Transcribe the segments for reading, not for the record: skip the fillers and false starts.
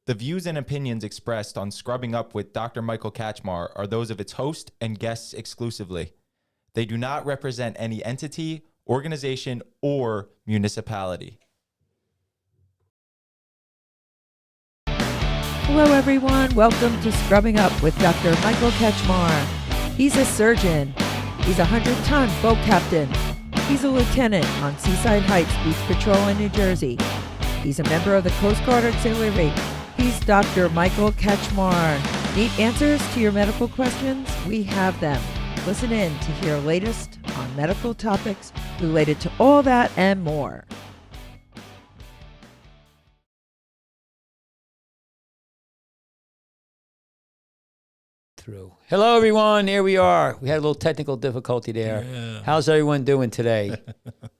The views and opinions expressed on Scrubbing Up with Dr. Michael Kachmar are those of its host and guests exclusively. They do not represent any entity, organization, or municipality. Hello, everyone. Welcome to Scrubbing Up with Dr. Michael Kachmar. He's a surgeon. He's a 100-ton boat captain. He's a lieutenant on Seaside Heights Beach Patrol in New Jersey. He's a member of the Coast Guard Auxiliary. He's Dr. Michael Kachmar. Need answers to your medical questions? We have them. Listen in to hear latest on medical topics related to all that and more. Hello, everyone. Here we are. We had a little technical difficulty there. Yeah. How's everyone doing today?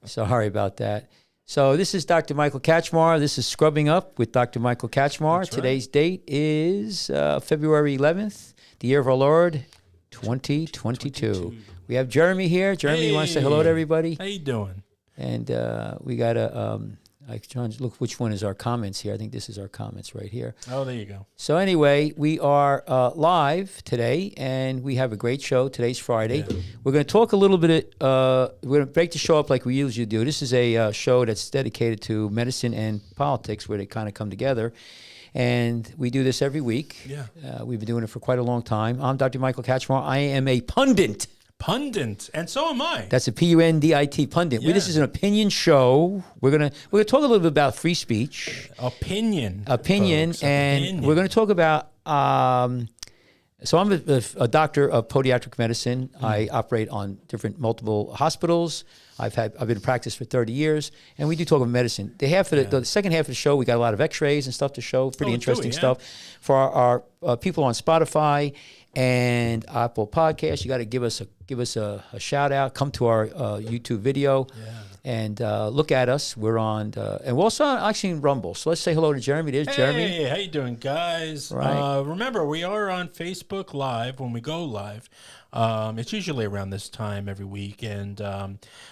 Sorry about that. So this is Dr. Michael Kachmar. This is Scrubbing Up with Dr. Michael Kachmar. That's right. Today's date is February 11th, the year of our Lord, 2022. We have Jeremy here. Jeremy, you want to say hello to everybody? How you doing? And we got a... I'm trying to look which one is our comments here. I think this is our comments right here. Oh, there you go. So anyway, we are live today, and we have a great show. Today's Friday. Yeah. We're going to talk a little bit. We're going to break the show up like we usually do. This is a show that's dedicated to medicine and politics, where they kind of come together. And we do this every week. Yeah. We've been doing it for quite a long time. I'm Dr. Michael Kachmar. I am a pundit. Pundit, and so am I. That's a Pundit. Pundit. Yeah. This is an opinion show. We're gonna talk a little bit about free speech. Opinion, folks. opinion. We're going to talk about. So I'm a doctor of podiatric medicine. I operate on multiple hospitals. I've been in practice for 30 years, and we do talk about medicine. The second half of the show, we got a lot of X-rays and stuff to show. Pretty interesting stuff for our people on Spotify and Apple Podcasts. You got to give us a shout out. Come to our YouTube video and look at us. We're on, and we're also actually in Rumble. So let's say hello to Jeremy. There's Jeremy. Hey, how you doing, guys? Right. Remember, we are on Facebook Live when we go live. It's usually around this time every week, and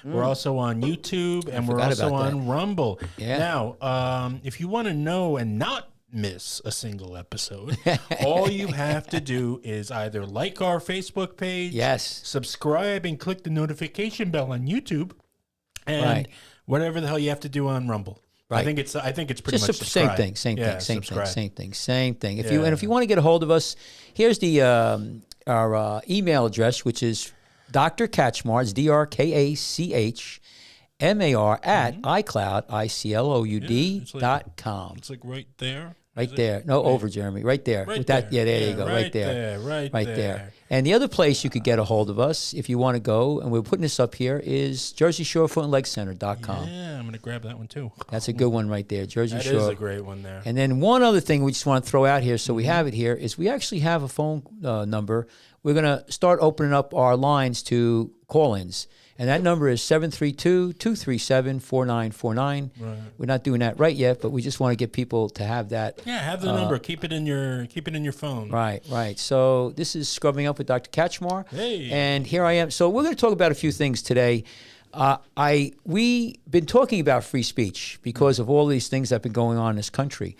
we're also on YouTube, and we're also on Rumble. Yeah. Now, if you want to know and not miss a single episode, all you have to do is either like our Facebook page, subscribe, and click the notification bell on YouTube, and whatever the hell you have to do on Rumble. Right. I think it's pretty much same thing. If you want to get a hold of us, here's the our email address, which is Dr. Kachmar, it's DrKachmar at iCloud.com. It's like right there. Right there. No, over, Jeremy. Right there. Right With there. that, there you go. Right there. Right there. And the other place you could get a hold of us, if you want to go, and we're putting this up here, is JerseyShoreFootandLegCenter.com. Yeah, I'm going to grab that one too. That's a good one right there, Jersey Shore. That is a great one there. And then one other thing we just want to throw out here, so we have it here, is we actually have a phone number. We're going to start opening up our lines to call-ins. And that number is 732-237-4949. Right. We're not doing that right yet, but we just want to get people to have that. Yeah, have the number. Keep it in your phone. Right. So this is Scrubbing Up with Dr. Kachmar. Hey. And here I am. So we're going to talk about a few things today. We've been talking about free speech because of all these things that have been going on in this country.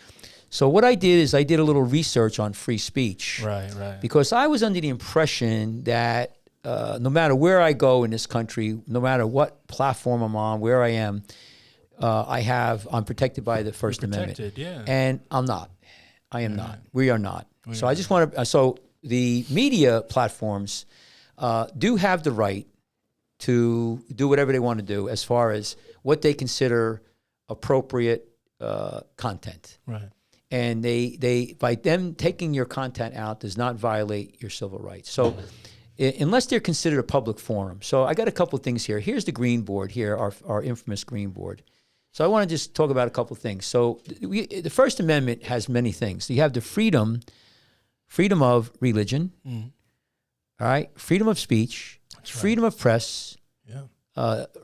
So what I did is I did a little research on free speech. Right. Because I was under the impression that no matter where I go in this country, no matter what platform I'm on, where I am, I'm protected by the First Amendment. Yeah. And I'm not. I am not. We are not. So I just want to. So the media platforms do have the right to do whatever they want to do as far as what they consider appropriate content. Right. And they by them taking your content out does not violate your civil rights. So unless they're considered a public forum. So I got a couple of things here. Here's the green board here, our infamous green board. So I want to just talk about a couple of things. So the First Amendment has many things. So you have the freedom of religion, all right, freedom of speech, freedom of press,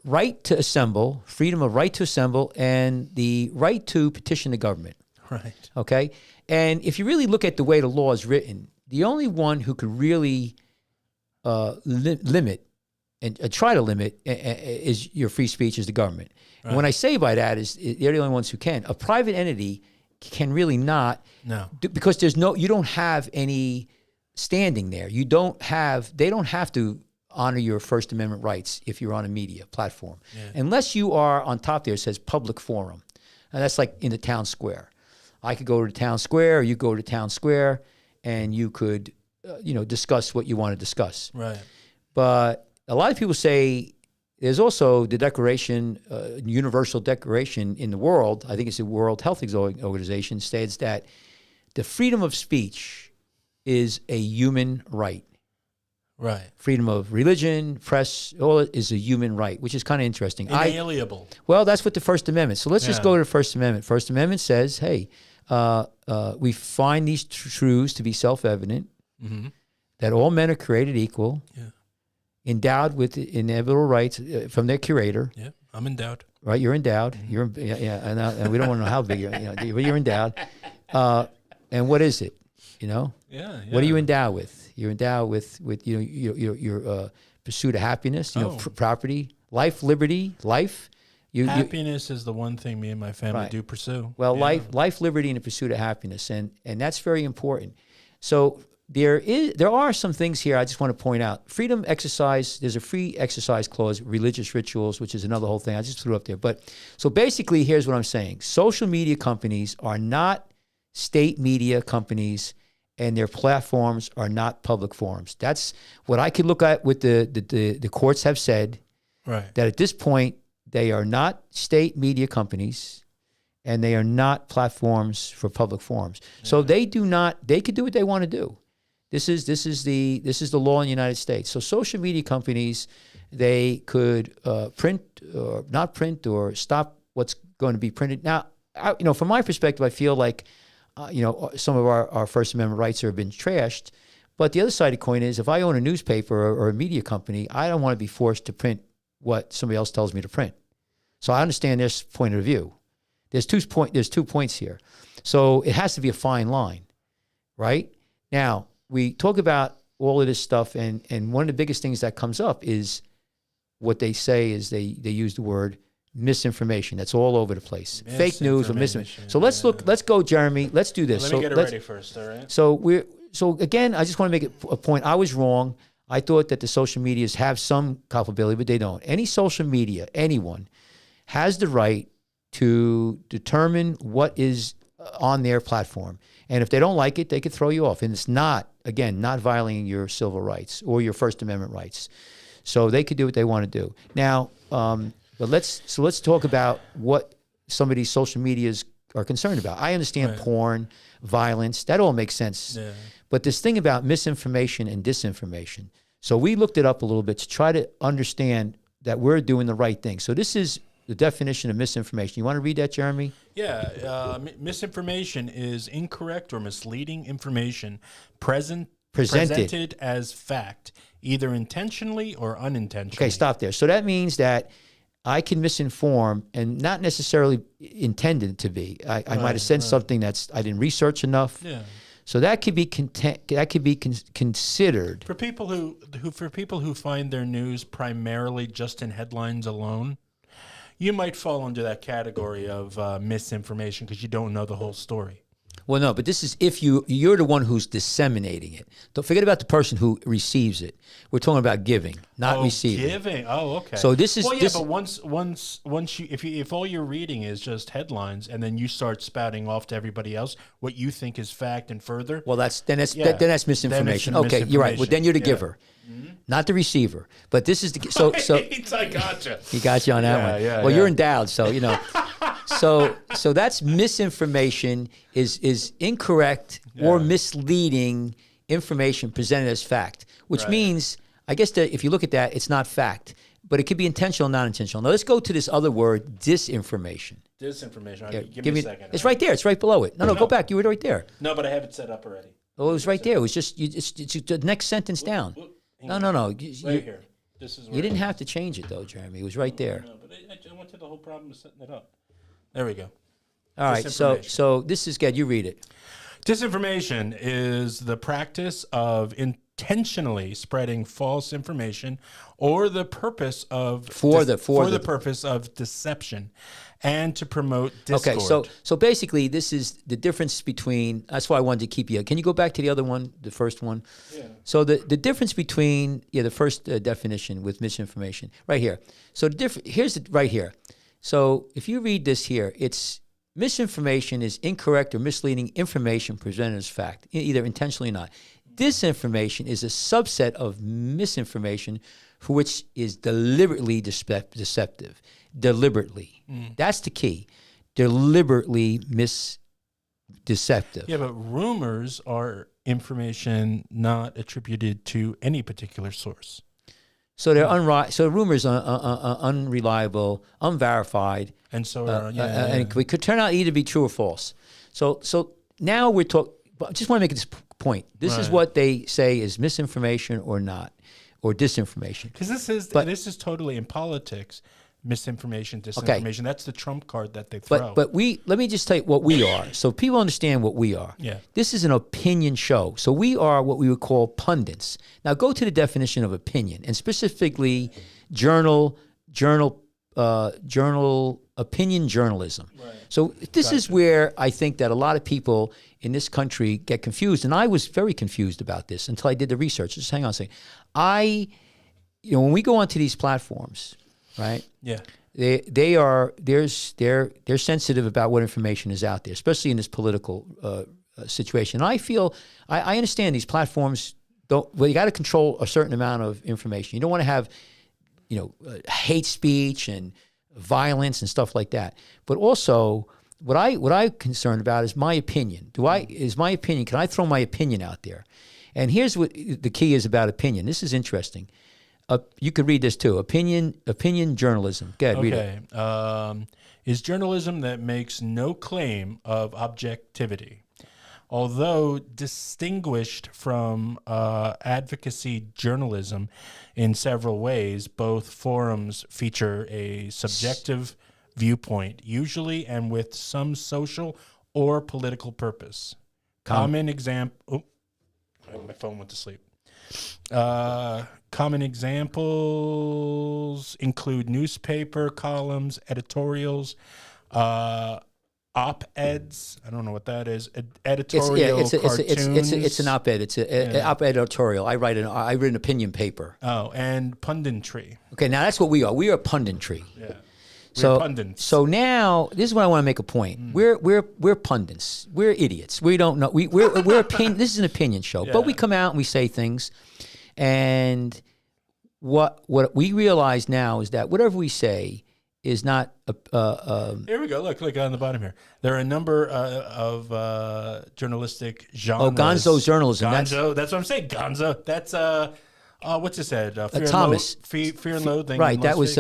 right to assemble, freedom of right to assemble, and the right to petition the government. Right. Okay? And if you really look at the way the law is written, the only one who could really limit and try to limit is your free speech is the government. Right. And what I say by that is they're the only ones who can. A private entity can really not. No. Because you don't have any standing there. They don't have to honor your First Amendment rights if you're on a media platform. Yeah. Unless you are on top there, it says public forum. And that's like in the town square. I could go to the town square, or you go to town square, and you could, discuss what you want to discuss. Right. But a lot of people say there's also the Declaration, Universal Declaration in the world, I think it's the World Health Organization, states that the freedom of speech is a human right. Right. Freedom of religion, press, all is a human right, which is kind of interesting. Inalienable. Well, that's what the First Amendment. So let's just go to the First Amendment. First Amendment says, hey, we find these truths to be self-evident, that all men are created equal, endowed with inevitable rights from their Creator. Yeah, I'm endowed. Right, you're endowed. You're and we don't want to know how big but you're endowed. And what is it? What are you endowed with? You're endowed with your pursuit of happiness, property, life, liberty, life. Happiness is the one thing me and my family do pursue. Well, life, liberty, and the pursuit of happiness, and that's very important. So there are some things here I just want to point out. Freedom exercise. There's a free exercise clause, religious rituals, which is another whole thing. I just threw up there. But so basically, here's what I'm saying: social media companies are not state media companies, and their platforms are not public forums. That's what I could look at. What the courts have said. Right. That at this point, they are not state media companies, and they are not platforms for public forums. Yeah. So they could do what they want to do. This is the law in the United States. So social media companies, they could print or not print or stop what's going to be printed. Now, from my perspective, I feel like some of our First Amendment rights have been trashed. But the other side of the coin is, if I own a newspaper or a media company, I don't want to be forced to print what somebody else tells me to print. So I understand their point of view. There's 2 points here. So it has to be a fine line, right? Now, we talk about all of this stuff, and one of the biggest things that comes up is what they say is they use the word misinformation. That's all over the place. Fake news or misinformation. So let's go, Jeremy. Let's do this. Let me get it ready first, all right? So again, I just want to make a point. I was wrong. I thought that the social medias have some culpability, but they don't. Any social media, anyone, has the right to determine what is on their platform. And if they don't like it, they could throw you off. And it's not violating your civil rights or your First Amendment rights. So they could do what they want to do. Now, but let's talk about what some of these social medias are concerned about. I understand porn, violence, that all makes sense. Yeah. But this thing about misinformation and disinformation. So we looked it up a little bit to try to understand that we're doing the right thing. So this is the definition of misinformation. You want to read that, Jeremy? Yeah. Misinformation is incorrect or misleading information presented as fact, either intentionally or unintentionally. Okay, stop there. So that means that I can misinform and not necessarily intended to be. I might have said something that's I didn't research enough. Yeah. So that could be considered for people who find their news primarily just in headlines alone. You might fall under that category of misinformation because you don't know the whole story. Well, no, but this is if you're the one who's disseminating it. Don't forget about the person who receives it. We're talking about giving, not receiving. Giving. Oh, okay. So this is but once you if all you're reading is just headlines and then you start spouting off to everybody else what you think is fact and further. Well, that's misinformation. Okay, you're right. Well, then you're the giver. Mm-hmm. Not the receiver, but this is the so. I gotcha. He got you on that one. Yeah, well, you're endowed, so you know. So that's misinformation is incorrect or misleading information presented as fact, which means I guess that if you look at that, it's not fact, but it could be intentional, not intentional. Now let's go to this other word, disinformation. Disinformation. Okay, give me a second. It's right there. It's right below it. No, go back. You were right there. No, but I have it set up already. Oh, it was right there. It was just it's the next sentence down. No. Right here. This is where you didn't have to change it though, Jeremy. It was right there. No, but I went through the whole problem of setting it up. There we go. All right. So this is good. You read it. Disinformation is the practice of intentionally spreading false information or the purpose of for the purpose of deception and to promote discord. Okay, so basically this is the difference between, that's why I wanted to keep you. Can you go back to the other one, the first one? Yeah. So the difference between the first definition with misinformation right here. So here's right here. So if you read this here, it's misinformation is incorrect or misleading information presented as fact, either intentionally or not. Disinformation is a subset of misinformation for which is deliberately deceptive. Deliberately. That's the key. Deliberately deceptive. Yeah, but rumors are information not attributed to any particular source. So they're so rumors are unreliable, unverified, and so and it could turn out either to be true or false. So now we're talking. I just want to make this point. This is what they say is misinformation or not, or disinformation. Because this is totally in politics. Misinformation, disinformation. Okay. That's the trump card that they throw. But let me just tell you what we are, so people understand what we are. Yeah. This is an opinion show, so we are what we would call pundits. Now go to the definition of opinion, and specifically journal opinion journalism. Right. So this is where I think that a lot of people in this country get confused, and I was very confused about this until I did the research. Just hang on a second. When we go onto these platforms, right? Yeah. They're sensitive about what information is out there, especially in this political situation. And I feel I understand these platforms you got to control a certain amount of information. You don't want to have hate speech and violence and stuff like that. But also what I'm concerned about is my opinion. Can I throw my opinion out there? And here's what the key is about opinion. This is interesting. You could read this too. Opinion journalism. Go ahead, read it. Is journalism that makes no claim of objectivity. Although distinguished from advocacy journalism in several ways, both forms feature a subjective viewpoint, usually and with some social or political purpose. Common example. Oh, my phone went to sleep. Common examples include newspaper columns, editorials, op-eds. I don't know what that is. Editorial cartoons. It's an op-ed. It's an op-ed editorial. I write an opinion paper. Oh, and punditry. Okay, now that's what we are. We are punditry. Yeah. We're pundits. So now this is what I want to make a point. We're pundits. We're idiots. We don't know. We're opinion. This is an opinion show, but we come out and we say things, and what we realize now is that whatever we say is not. Here we go. Look on the bottom here. There are a number of journalistic genres. Oh, Gonzo journalism. Gonzo. That's what I'm saying. Gonzo. That's what's his head? Thomas. Fear and Loathing. Right. That was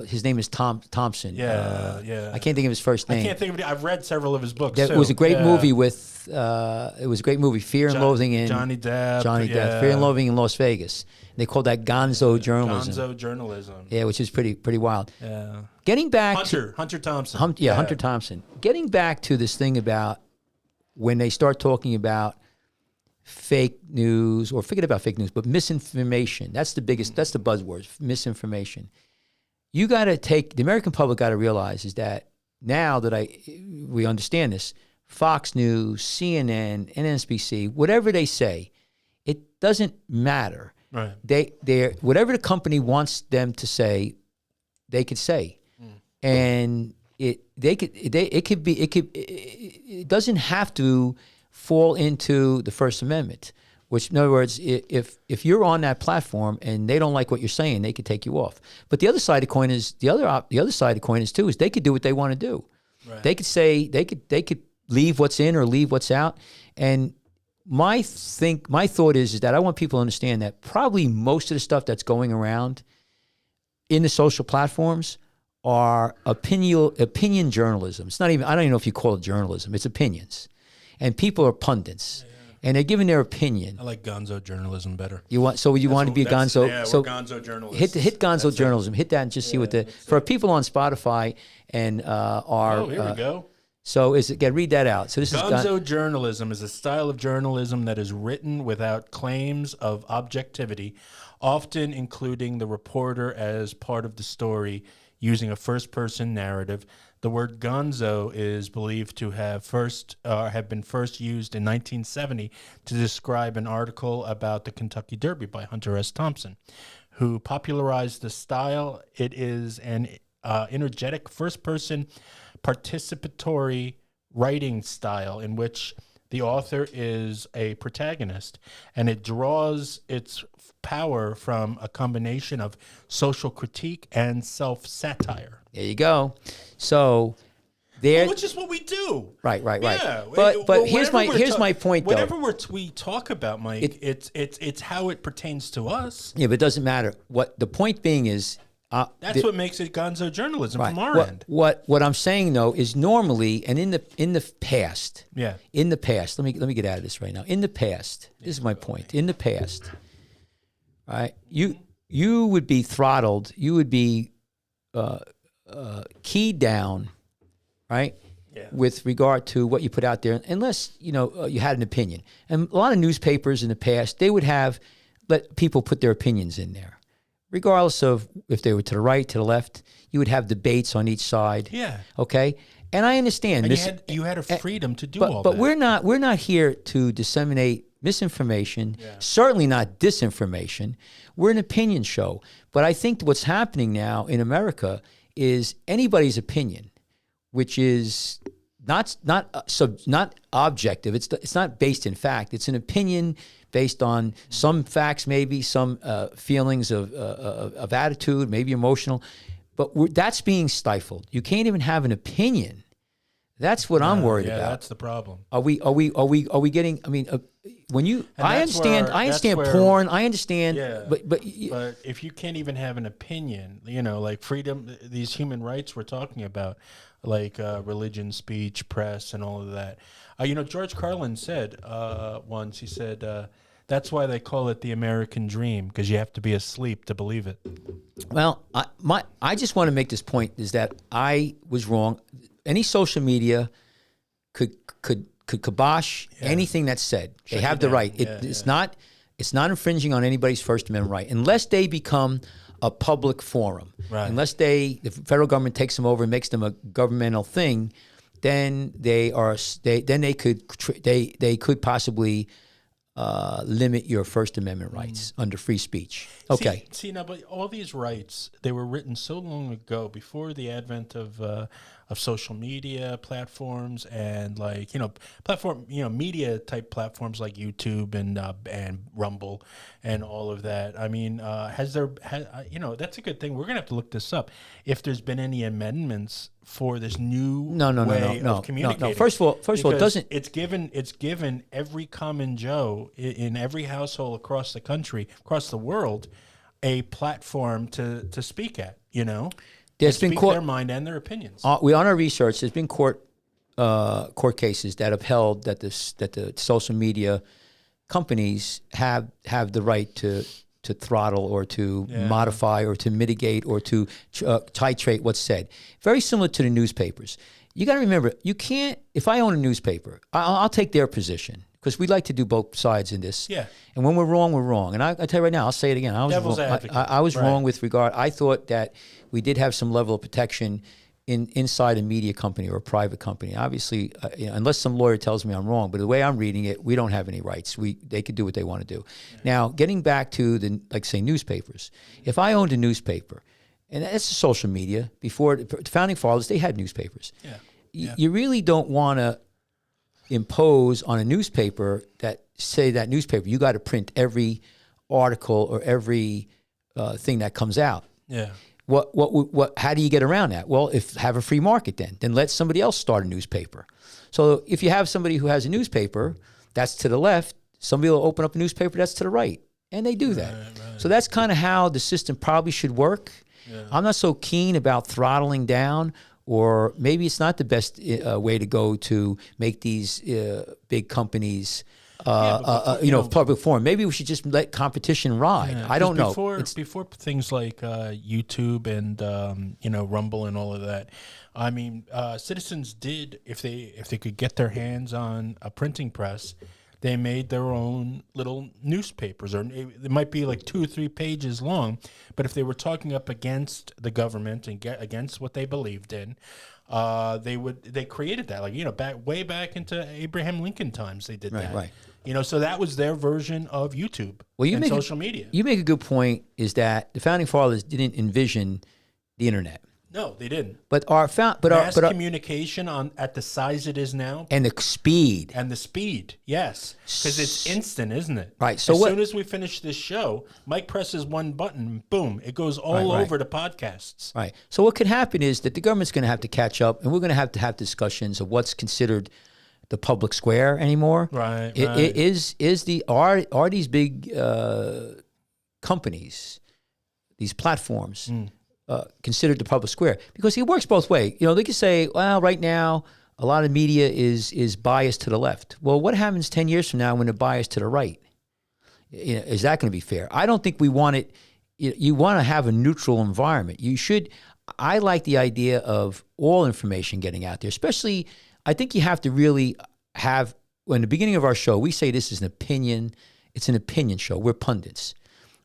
his name is Thompson. Yeah. I can't think of his first name. I can't think of it. I've read several of his books. It was a great movie with. It was a great movie. Fear and Loathing in Johnny Depp. Fear and Loathing in Las Vegas. They called that Gonzo journalism. Gonzo journalism. Yeah, which is pretty wild. Yeah. Getting back Hunter Thompson. Hunter Thompson. Getting back to this thing about when they start talking about fake news, or forget about fake news, but misinformation. That's the biggest. That's the buzzword. Misinformation. You got to the American public got to realize is that now that we understand this, Fox News, CNN, NSBC, whatever they say, it doesn't matter. Right. They're whatever the company wants them to say, they could say, and it doesn't have to fall into the First Amendment. Which, in other words, if you're on that platform and they don't like what you're saying, they could take you off. But the other side of the coin is the other side of the coin is too is they could do what they want to do. Right. They could say they could leave what's in or leave what's out. And my thought is that I want people to understand that probably most of the stuff that's going around in the social platforms are opinion journalism. It's not even, I don't even know if you call it journalism. It's opinions, and people are pundits. And they're giving their opinion. I like gonzo journalism better. You want to be a gonzo? Yeah, so we're gonzo journalists. Hit gonzo journalism. Hit that and just see what for people on Spotify and here we go. So read that out. So this Gonzo journalism is a style of journalism that is written without claims of objectivity, often including the reporter as part of the story, using a first-person narrative. The word gonzo is believed to have been first used in 1970 to describe an article about the Kentucky Derby by Hunter S. Thompson, who popularized the style. It is an energetic first-person participatory writing style in which the author is a protagonist, and it draws its power from a combination of social critique and self-satire. There you go. So there, which is what we do. Right. Yeah. But here's my point, though. Whatever we talk about, Mike, it's how it pertains to us. Yeah, but it doesn't matter. What the point being is, that's what makes it gonzo journalism from our end. What I'm saying though is normally, and in the past, in the past, let me get out of this right now. In the past, this is my point. In the past, right, you would be throttled. You would be keyed down, right? Yeah. With regard to what you put out there, unless you had an opinion. And a lot of newspapers in the past, they would let people put their opinions in there. Regardless of if they were to the right, to the left, you would have debates on each side. Yeah. Okay. And I understand and this. You had a freedom to do all that. But we're not here to disseminate misinformation. Yeah. Certainly not disinformation. We're an opinion show. But I think what's happening now in America is anybody's opinion, which is not objective. It's not based in fact. It's an opinion based on some facts, maybe some feelings of attitude, maybe emotional, but that's being stifled. You can't even have an opinion. That's what I'm worried about. That's the problem. Are we getting? I mean, I understand porn. I understand. Yeah, but if you can't even have an opinion, like freedom, these human rights we're talking about, like religion, speech, press, and all of that. George Carlin said once, he said, that's why they call it the American dream, because you have to be asleep to believe it. Well, I just want to make this point, is that I was wrong. Any social media could kibosh anything that's said. They have the right. It's not infringing on anybody's First Amendment right, unless they become a public forum. Right. Unless the federal government takes them over and makes them a governmental thing, then they could possibly limit your First Amendment rights under free speech. Okay. See now, but all these rights, they were written so long ago, before the advent of social media platforms and media type platforms like YouTube and Rumble and all of that. I mean, that's a good thing. We're gonna have to look this up. If there's been any amendments for this new way of communicating. No. First of all, it doesn't. It's given every common Joe in every household across the country, across the world, a platform to speak at. There's been their mind and their opinions. On our research, there's been court cases that have held that the social media companies have the right to throttle or to modify or to mitigate or to titrate what's said. Very similar to the newspapers. You got to remember, you can't. If I own a newspaper, I'll take their position, because we like to do both sides in this. Yeah. And when we're wrong, we're wrong. And I tell you right now, I'll say it again. I was wrong with regard. I thought that we did have some level of protection inside a media company or a private company. Obviously, unless some lawyer tells me I'm wrong, but the way I'm reading it, we don't have any rights. They could do what they want to do. Yeah. Now, getting back to say newspapers. If I owned a newspaper, and that's social media, before the Founding Fathers, they had newspapers. Yeah. You really don't want to impose on a newspaper that newspaper, you got to print every article or every thing that comes out. Yeah. How do you get around that? Well, have a free market then let somebody else start a newspaper. So if you have somebody who has a newspaper that's to the left, somebody will open up a newspaper that's to the right, and they do that. Right. So that's kind of how the system probably should work. Yeah. I'm not so keen about throttling down, or maybe it's not the best way to go to make these big companies public forum. Maybe we should just let competition ride. Yeah, I don't know. Before things like YouTube and Rumble and all of that, I mean, citizens did, if they could get their hands on a printing press, they made their own little newspapers, or it might be like 2 or 3 pages long. But if they were talking up against the government and against what they believed in, they created that, way back into Abraham Lincoln times. They did that, right. So that was their version of YouTube and social media. You make a good point. Is that the founding fathers didn't envision the internet? No, they didn't. But our communication at the size it is now, and the speed, yes, because it's instant, isn't it? Right. So as soon as we finish this show, Mike presses one button, boom, it goes all over to podcasts. Right. So what could happen is that the government's going to have to catch up, and we're going to have discussions of what's considered the public square anymore. Right. Are these big companies, these platforms, considered the public square? Because it works both ways. They could say, well, right now a lot of media is biased to the left. Well, what happens 10 years from now when they're biased to the right? Is that going to be fair? I don't think we want it. You want to have a neutral environment. I like the idea of all information getting out there, especially. I think you have to really have, in the beginning of our show, we say this is an opinion. It's an opinion show. We're pundits.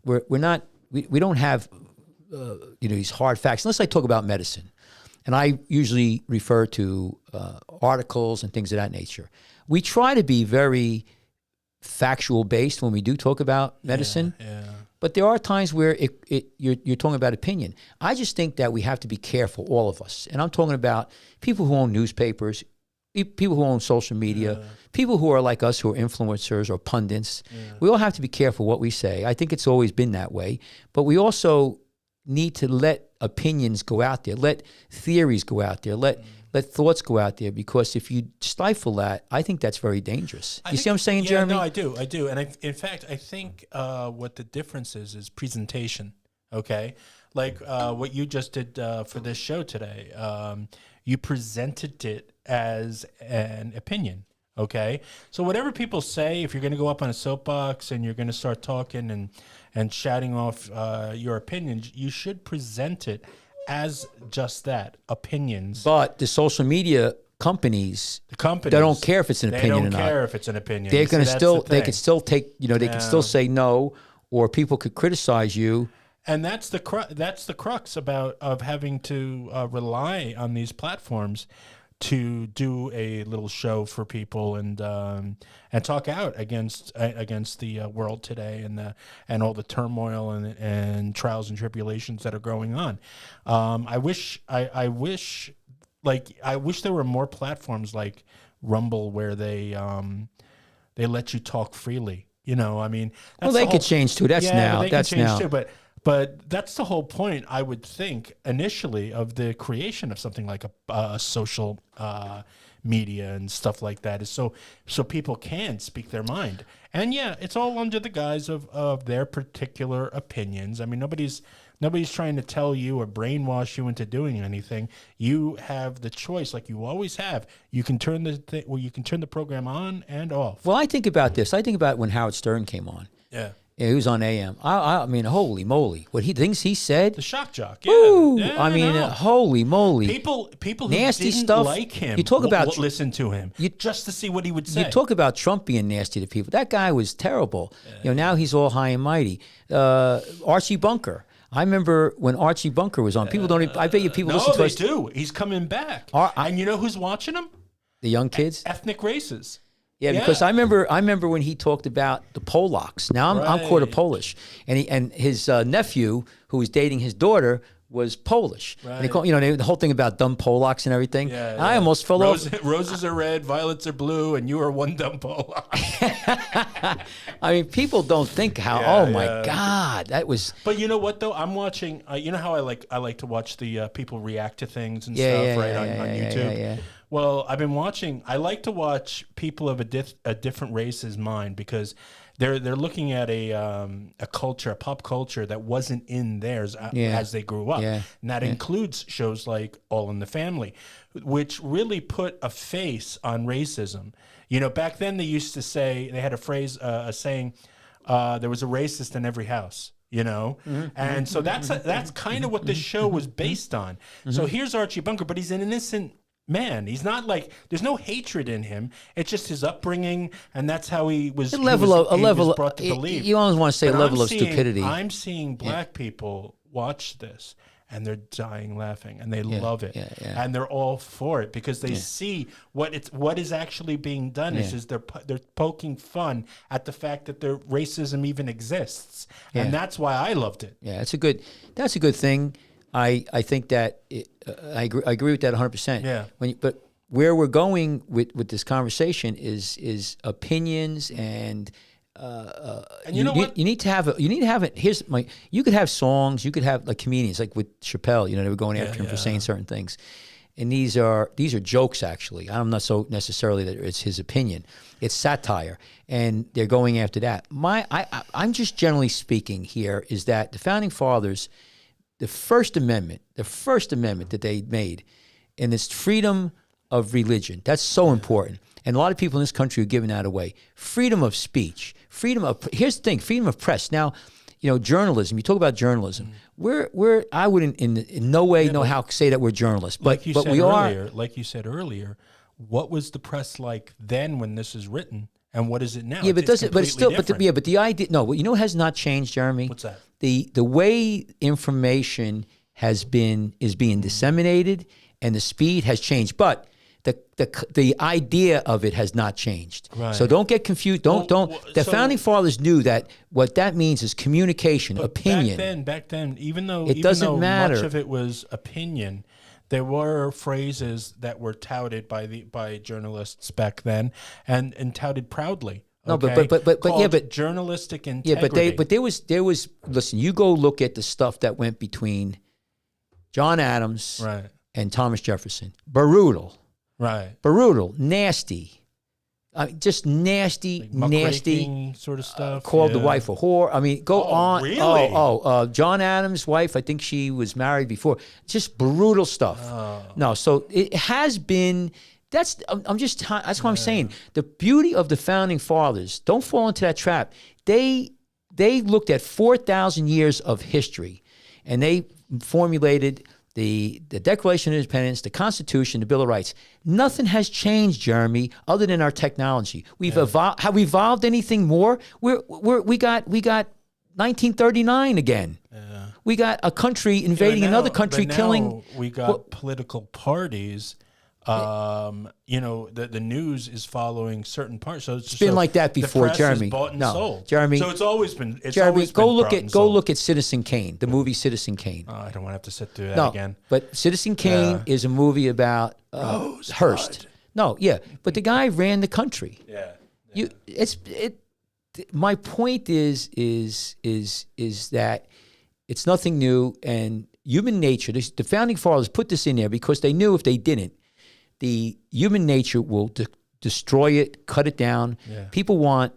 We're not. We don't have these hard facts, unless I talk about medicine. And I usually refer to articles and things of that nature. We try to be very factual based when we do talk about medicine. Yeah. But there are times where you're talking about opinion. I just think that we have to be careful, all of us. And I'm talking about people who own newspapers, people who own social media, people who are like us, who are influencers or pundits. We all have to be careful what we say. I think it's always been that way. But we also need to let opinions go out there, let theories go out there, let thoughts go out there, because if you stifle that, I think that's very dangerous. See what I'm saying, Jeremy? No, I do. And in fact, I think what the difference is presentation, okay? Like what you just did for this show today. You presented it as an opinion, okay? So whatever people say, if you're going to go up on a soapbox and you're going to start talking and shouting off your opinions, you should present it as just that, opinions. But the social media companies, they don't care if it's an opinion or not. They don't care if it's an opinion. They're going to still, they could still take, they can still say no, or people could criticize you. And that's the crux of having to rely on these platforms to do a little show for people and talk out against the world today and all the turmoil and trials and tribulations that are going on. I wish there were more platforms like Rumble where they let you talk freely. I mean, they could change too. That's now. That's now. Too, but that's the whole point, I would think, initially, of the creation of something like a social media and stuff like that, is so people can speak their mind. And it's all under the guise of their particular opinions. I mean, nobody's trying to tell you or brainwash you into doing anything. You have the choice, like you always have. You can turn you can turn the program on and off. Well, I think about this. I think about when Howard Stern came on. Yeah. Yeah, he was on AM. I mean, holy moly! What things he said. The shock jock. Woo! Yeah, I mean, holy moly! People who nasty didn't stuff. like him. You talk about listen to him just to see what he would say. You talk about Trump being nasty to people. That guy was terrible. Now he's all high and mighty. Archie Bunker. I remember when Archie Bunker was on. People don't. I bet you people listen to us. No, they do. He's coming back. And you know who's watching him? The young kids. Ethnic races. Yeah, because I remember when he talked about the Polacks. Now I'm quarter Polish, and his nephew, who was dating his daughter, was Polish. Right. And they call, the whole thing about dumb Polacks and everything. Yeah, I almost fell off. Roses are red, violets are blue, and you are one dumb Polak. I mean, people don't think how. My God, that was. But you know what though? I'm watching. You know how I like to watch the people react to things and stuff on YouTube. Yeah. Well, I've been watching. I like to watch people of a different race as mine, because they're looking at a culture, a pop culture that wasn't in theirs as they grew up. And that includes shows like All in the Family, which really put a face on racism. You know, back then they used to say, they had a phrase, a saying, there was a racist in every house. You know, and so that's kind of what this show was based on. So here's Archie Bunker, but he's an innocent man. He's not like, there's no hatred in him. It's just his upbringing, and that's how he was. He was brought to believe. You always want to say a level of stupidity. I'm seeing black people watch this, and they're dying laughing, and they love it, and they're all for it because they see what is actually being done. Is they're poking fun at the fact that their racism even exists, and that's why I loved it. Yeah, that's a good thing. I think that I agree with that 100%. Yeah. But where we're going with this conversation is opinions and. And you know what? You need to have it. You could have songs. You could have like comedians, like with Chappelle. You know, they were going after him for saying certain things, and these are jokes. Actually, I'm not so necessarily that it's his opinion. It's satire, and they're going after that. I'm just generally speaking here is that the founding fathers, the First Amendment that they made, and this freedom of religion. That's so important. And a lot of people in this country are giving that away. Freedom of speech, here's the thing, freedom of press. Now, you know, journalism, you talk about journalism. I wouldn't in no way know how to say that we're journalists, but we are. Like you said earlier, what was the press like then when this is written? And what is it now? Yeah, but the idea, no, you know what has not changed, Jeremy? What's that? The way information is being disseminated and the speed has changed, but the idea of it has not changed. Right. So don't get confused. The founding fathers knew that what that means is communication, opinion. Back then, even though doesn't matter. Much of it was opinion, there were phrases that were touted by journalists back then and touted proudly. No, but journalistic integrity. Yeah, but there was. Listen, you go look at the stuff that went between John Adams and Thomas Jefferson. Brutal. Right. Brutal, nasty, just nasty, like nasty sort of stuff. Called the wife a whore. I mean, go on. Really? John Adams' wife. I think she was married before. Just brutal stuff. Oh. No, so it has been. That's what I'm saying. The beauty of the founding fathers. Don't fall into that trap. They looked at 4,000 years of history, and they formulated the Declaration of Independence, the Constitution, the Bill of Rights. Nothing has changed, Jeremy, other than our technology. We've evolved. Have we evolved anything more? We got 1939 again. Yeah. We got a country invading another country, killing. We got political parties. You know, the news is following certain parts. So it's been like that before, Jeremy. Sold. Jeremy. So it's always been. Go look at Citizen Kane, the movie Citizen Kane. I don't want to have to sit through that again. But Citizen Kane is a movie about Hearst. No, but the guy ran the country. Yeah. My point is that it's nothing new, and human nature. The founding fathers put this in there because they knew if they didn't, the human nature will destroy it, cut it down. Yeah. People want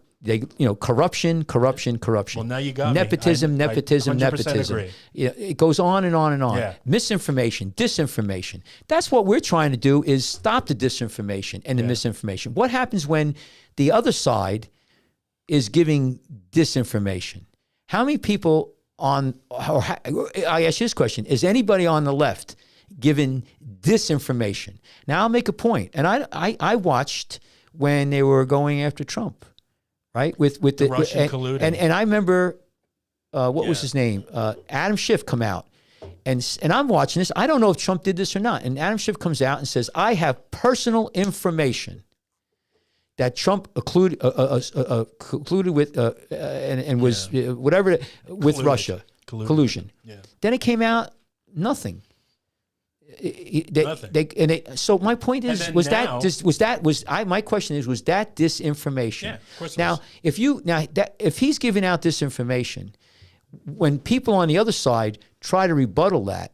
corruption. Well, now you got nepotism. I Agree. Yeah, it goes on and on and on. Yeah. Misinformation, disinformation. That's what we're trying to do, is stop the disinformation and the misinformation. What happens when the other side is giving disinformation? How many people I ask you this question, is anybody on the left given disinformation? Now I'll make a point, and I watched when they were going after Trump, right? With the Russian colluding, and I remember what was his name? Adam Schiff come out, and I'm watching this. I don't know if Trump did this or not. And Adam Schiff comes out and says, "I have personal information that Trump colluded with and was whatever with Russia, collusion." Yeah. Then it came out nothing. So my point is, my question is, was that disinformation? Yeah, of course. Now, if he's giving out disinformation, when people on the other side try to rebuttal that,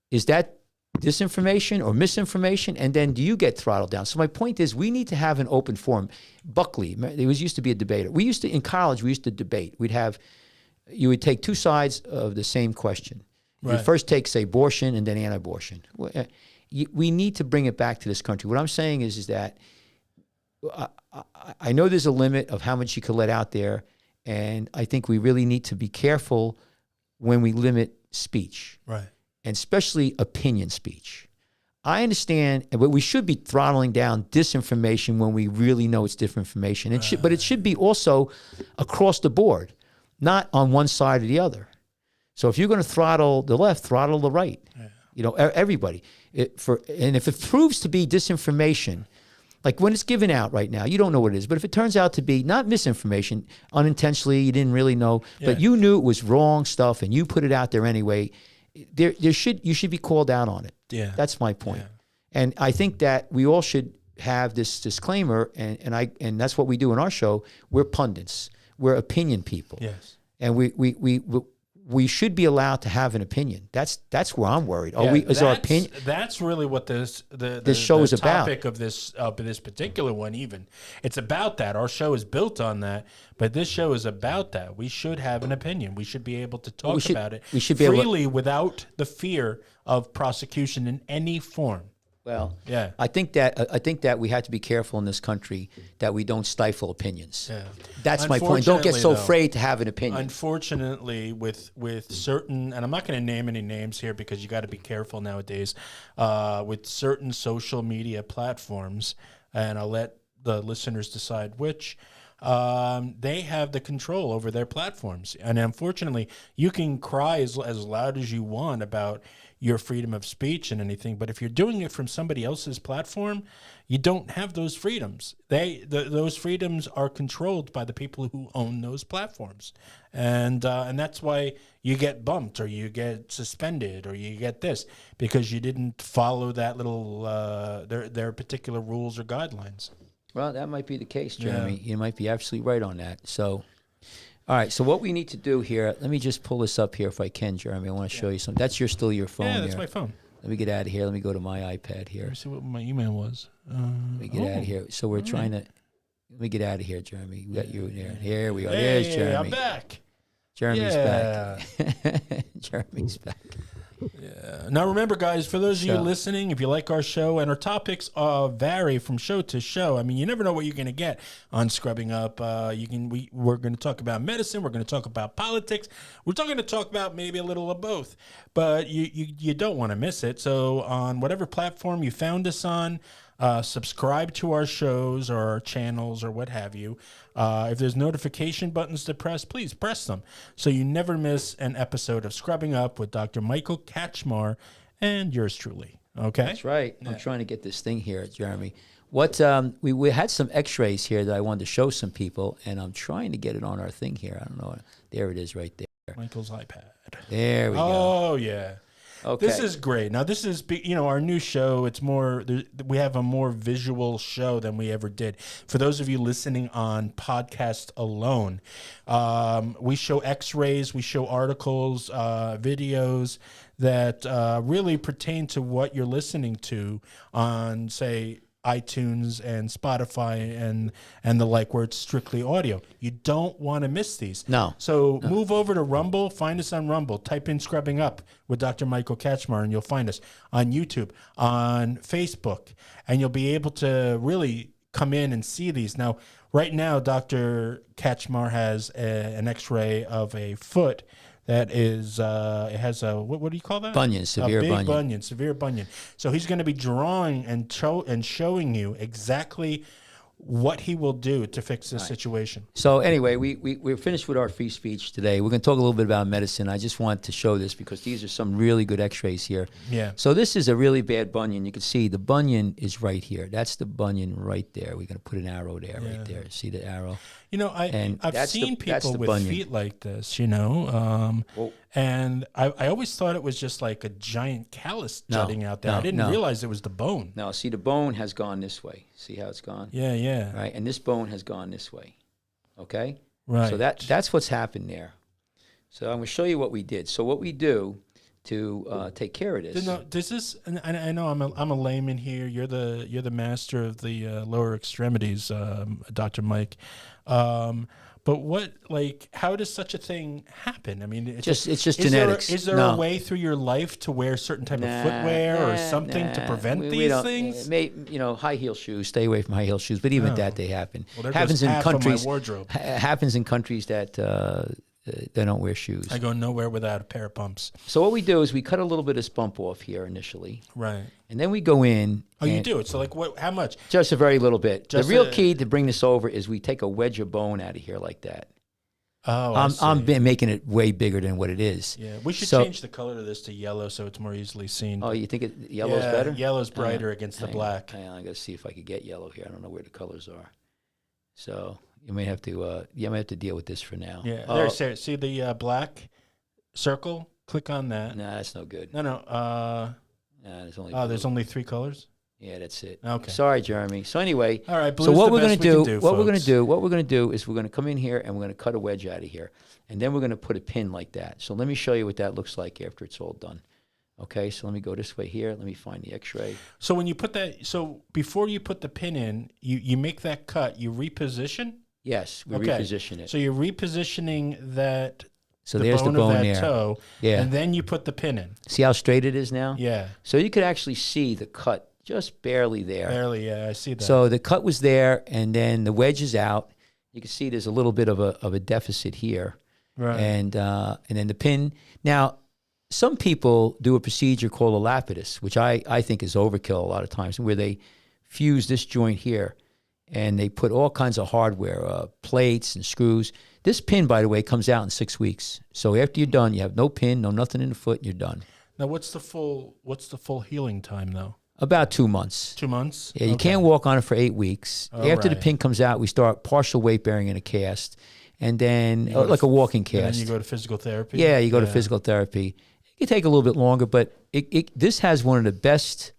is that disinformation or misinformation, and then do you get throttled down? So my point is, we need to have an open forum. Buckley, there used to be a debater. In college, we used to debate. You would take two sides of the same question. Right. You'd first take, say, abortion and then anti-abortion. We need to bring it back to this country. What I'm saying is that I know there's a limit of how much you can let out there, and I think we really need to be careful when we limit speech. Right. And especially opinion speech. I understand, but we should be throttling down disinformation when we really know it's disinformation. But it should be also across the board, not on one side or the other. So if you're going to throttle the left, throttle the right. Yeah. Everybody. And if it proves to be disinformation, like when it's given out right now, you don't know what it is. But if it turns out to be not misinformation, unintentionally, you didn't really know, but you knew it was wrong stuff and you put it out there anyway, you should be called out on it. Yeah, that's my point. Yeah. And I think that we all should have this disclaimer, and that's what we do in our show. We're pundits. We're opinion people. Yes, and we should be allowed to have an opinion. That's where I'm worried. Is our opinion? That's really what this show is about. The topic of this particular one, even it's about that. Our show is built on that, but this show is about that. We should have an opinion. We should be able to talk about it freely without the fear of prosecution in any form. Well, yeah, I think that we have to be careful in this country that we don't stifle opinions. Yeah. That's my point. Don't get so afraid to have an opinion. Unfortunately, with certain, and I'm not going to name any names here because you got to be careful nowadays, with certain social media platforms, and I'll let the listeners decide which. They have the control over their platforms, and unfortunately, you can cry as loud as you want about your freedom of speech and anything, but if you're doing it from somebody else's platform, you don't have those freedoms. Those freedoms are controlled by the people who own those platforms, and that's why you get bumped or you get suspended or you get this because you didn't follow that little their particular rules or guidelines. Well, that might be the case, Jeremy. Yeah. You might be absolutely right on that. So, all right. So what we need to do here, let me just pull this up here if I can, Jeremy. I want to show you something. That's still your phone. Yeah, that's my phone. Let me get out of here. Let me go to my iPad here. Let me see what my email was. Let me get out of here. So we're trying to, let me get out of here, Jeremy. We got you in there. Here we are. Hey, there's Jeremy. I'm back. Jeremy's back. Jeremy's back. Yeah. Now remember, guys, for those of you listening, if you like our show, and our topics vary from show to show. I mean, you never know what you're going to get on Scrubbing Up. We're going to talk about medicine. We're going to talk about politics. We're going to talk about maybe a little of both. But you don't want to miss it. So on whatever platform you found us on, subscribe to our shows or our channels or what have you. If there's notification buttons to press, please press them so you never miss an episode of Scrubbing Up with Dr. Michael Kachmar and yours truly. Okay? That's right. Yeah. I'm trying to get this thing here, Jeremy. We had some x-rays here that I wanted to show some people, and I'm trying to get it on our thing here. I don't know. There it is right there. Michael's iPad. There we go. Oh, yeah. Okay. This is great. Now, this is, our new show. It's more, we have a more visual show than we ever did. For those of you listening on podcast alone, we show x-rays, we show articles, videos that really pertain to what you're listening to on, say, iTunes and Spotify and the like, where it's strictly audio. You don't want to miss these. No. So move over to Rumble. Find us on Rumble. Type in Scrubbing Up with Dr. Michael Kachmar, and you'll find us on YouTube, on Facebook, and you'll be able to really come in and see these. Now, right now, Dr. Kachmar has an x-ray of a foot that is, it has a, what do you call that? Bunion, severe bunion. Severe bunion. So he's going to be drawing and showing you exactly what he will do to fix this situation. So anyway, we're finished with our free speech today. We're going to talk a little bit about medicine. I just want to show this because these are some really good x-rays here. Yeah. So this is a really bad bunion. You can see the bunion is right here. That's the bunion right there. We're going to put an arrow there, right there. See the arrow? I've seen people with bunion. Feet like this, and I always thought it was just like a giant callus jutting out there. I didn't realize it was the bone. No, see, the bone has gone this way. See how it's gone? Yeah, yeah. Right, and this bone has gone this way. Okay? Right. So that's what's happened there. So I'm going to show you what we did. So what we do, to take care of this. Does this? And I know I'm a layman here. You're the master of the lower extremities, Dr. Mike. But how does such a thing happen? I mean, it's just genetics. Is there a way through your life to wear certain type of footwear or something to prevent these things? High heel shoes. Stay away from high heel shoes. But even that, they happen. Well, there happens in countries. Of my wardrobe. Happens in countries that they don't wear shoes. I go nowhere without a pair of pumps. So what we do is we cut a little bit of this bump off here initially, right? And then we go in. Oh, you do it. So what? How much? Just a very little bit. The real key to bring this over is we take a wedge of bone out of here like that. Oh, I'm making it way bigger than what it is. Yeah, we should change the color of this to yellow so it's more easily seen. Oh, you think yellow's better? Yellow's brighter against the black. Hang on, I got to see if I could get yellow here. I don't know where the colors are. So you may have to. You might have to deal with this for now. Yeah. There. See the black circle? Click on that. No, that's no good. No. There's only. There's only 3 colors. Yeah, that's it. Okay. Sorry, Jeremy. So anyway, all right. So what we're going to do, what we're going to do is we're going to come in here and we're going to cut a wedge out of here, and then we're going to put a pin like that. So let me show you what that looks like after it's all done. Okay. So let me go this way here. Let me find the X-ray. So when you put that, before you put the pin in, you make that cut. You reposition. Yes, we reposition it. So you're repositioning that. So there's the bone of that there. Toe, yeah. And then you put the pin in. See how straight it is now? Yeah. So you could actually see the cut just barely there. Barely, yeah, I see that. So the cut was there, and then the wedge is out. You can see there's a little bit of a deficit here. Right. And then the pin. Now, some people do a procedure called a lapidus, which I think is overkill a lot of times, where they fuse this joint here, and they put all kinds of hardware, plates and screws. This pin, by the way, comes out in 6 weeks. So after you're done, you have no pin, no nothing in the foot, and you're done. Now, what's the full healing time, though? About 2 months. 2 months? Yeah, you can't walk on it for 8 weeks. After the pin comes out, we start partial weight bearing in a cast, and then like a walking cast. And then you go to physical therapy? Yeah, you go to physical therapy. It can take a little bit longer, but this has one of the best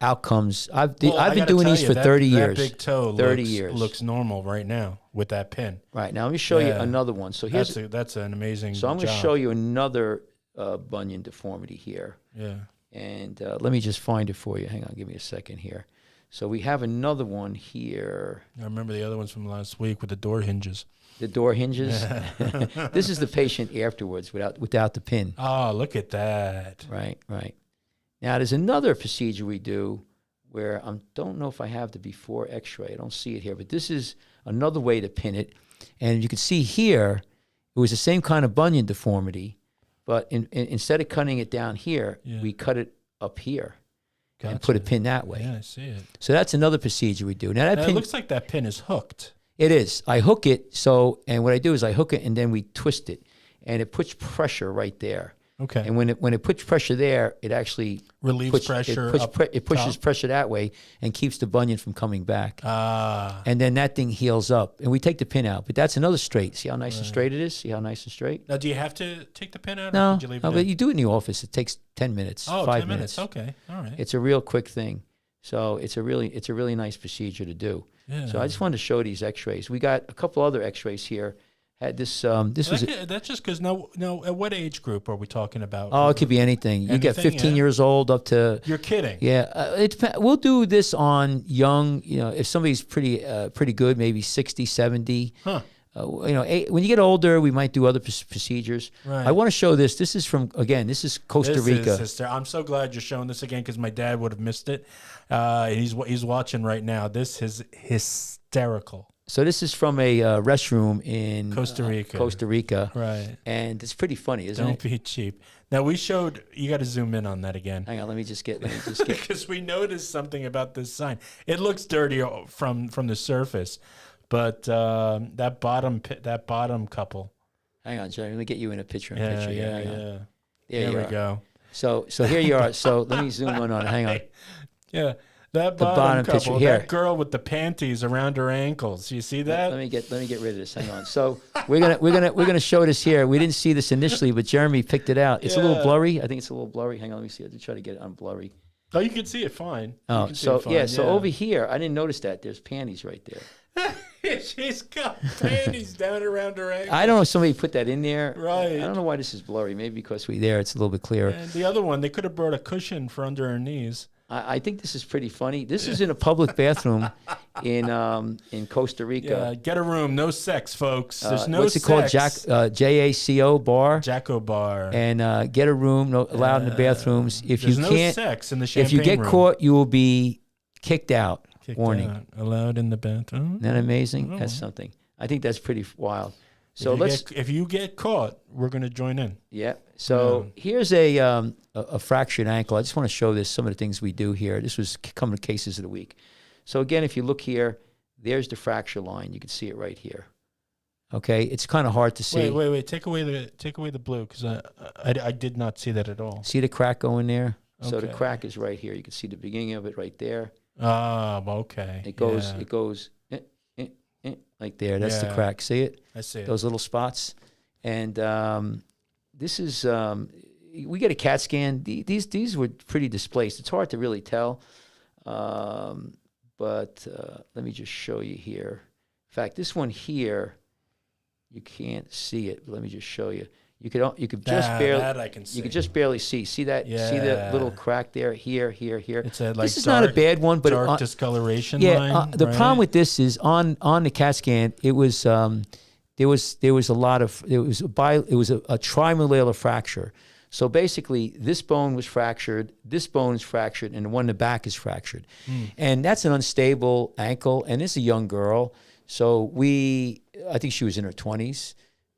outcomes. I've been doing these for 30 years. That big toe 30 years. Looks normal right now with that pin. Right, now let me show you another one. So here's that's an amazing So I'm going to show you another bunion deformity here. Yeah. And let me just find it for you. Hang on, give me a second here. So we have another one here. I remember the other ones from last week with the door hinges. The door hinges? This is the patient afterwards without the pin. Oh, look at that. Right. Now, there's another procedure we do where I don't know if I have the before X-ray. I don't see it here, but this is another way to pin it. And you can see here, it was the same kind of bunion deformity, but instead of cutting it down here, we cut it up here and put a pin that way. Yeah, I see it. So that's another procedure we do. Now that pin, it looks like that pin is hooked. It is. I hook it, and what I do is I hook it and then we twist it, and it puts pressure right there. Okay. And when it puts pressure there, it actually relieves pressure. It pushes pressure that way and keeps the bunion from coming back. And then that thing heals up, and we take the pin out. But that's another straight. See how nice and straight it is? See how nice and straight? Now, do you have to take the pin out? No, or did you leave it but you do it in the office. It takes 10 minutes. Oh, 5 10 minutes. Okay, all right. It's a real quick thing. So it's a really nice procedure to do. Yeah. So I just wanted to show these X-rays. We got a couple other X-rays here. Had this. That's just because no. At what age group are we talking about? Oh, it could be anything. You get 15 years old up to. You're kidding. Yeah, it depends. We'll do this on young. If somebody's pretty good, maybe 60, 70. Huh. When you get older, we might do other procedures. Right. I want to show this. This is this is Costa Rica. I'm so glad you're showing this again because my dad would have missed it. He's watching right now. This is hysterical. So this is from a restroom in Costa Rica. Right. And it's pretty funny, isn't it? Don't be cheap. Now we showed, you got to zoom in on that again. Hang on, let me just get. Because we noticed something about this sign. It looks dirty from the surface, but that bottom couple. Hang on, Jerry. Let me get you in a picture. Yeah. There we go. So here you are. So let me zoom in on it. Hang on. Yeah. That bottom couple, picture here. That girl with the panties around her ankles. You see that? Let me get rid of this. Hang on. So we're gonna show this here. We didn't see this initially, but Jeremy picked it out. It's a little blurry. I think it's a little blurry. Hang on, let me see. I'll try to get it unblurry. Oh, you can see it fine. Oh, so over here, I didn't notice that. There's panties right there. She's got panties down around her ankle. I don't know if somebody put that in there. Right. I don't know why this is blurry. Maybe because it's a little bit clearer. And the other one, they could have brought a cushion for under her knees. I think this is pretty funny. This is in a public bathroom in Costa Rica. Yeah, get a room. No sex, folks. There's no what's it sex. called? JACO bar. Jacko bar. And get a room allowed in the bathrooms. If There's you no can't, sex in the champagne if you get room. caught, you will be kicked out. Kicked Warning. out. Allowed in the bathroom. Isn't that amazing? Oh. That's something. I think that's pretty wild. So if you get caught, we're going to join in. Yeah. So here's a fractured ankle. I just want to show this, some of the things we do here. This was coming to cases of the week. So again, if you look here, there's the fracture line. You can see it right here. Okay, it's kind of hard to see. Wait. Take away the blue because I did not see that at all. See the crack going there? Okay. So the crack is right here. You can see the beginning of it right there. Okay. It goes like there. That's the crack. See it? I see it. Those little spots. And this is we get a CAT scan. These were pretty displaced. It's hard to really tell. But let me just show you here. In fact, this one here, you can't see it. But let me just show you. You could just barely. That I can see. You could just barely see. See that? Yeah. See the little crack there? Here. It's a, this is not a bad one, but dark discoloration line. The problem with this is on the CAT scan, it was there was a trimalleolar fracture. So basically, this bone was fractured, this bone is fractured, and the one in the back is fractured. And that's an unstable ankle, and it's a young girl. So I think she was in her 20s.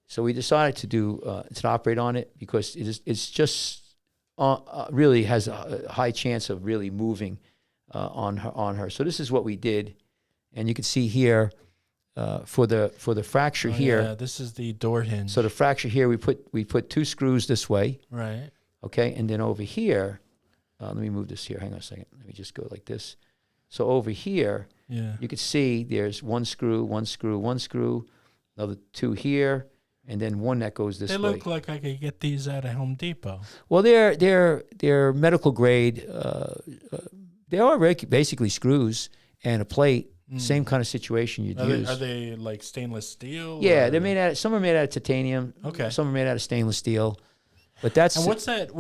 So we decided to operate on it because it's just really has a high chance of really moving on her. So this is what we did, and you can see here for the fracture here. Yeah, this is the door hinge. So the fracture here, we put 2 screws this way. Right. Okay, and then over here, let me move this here. Hang on a second. Let me just go like this. So over here, you can see there's 1 screw, 1 screw, 1 screw, another 2 here. And then 1 that goes this way. They look like I could get these at a Home Depot. Well, they're medical grade. They are basically screws and a plate. Same kind of situation you'd use. Are they like stainless steel? Yeah, they're made out. Some are made out of titanium. Okay. Some are made out of stainless steel. But that's and what's that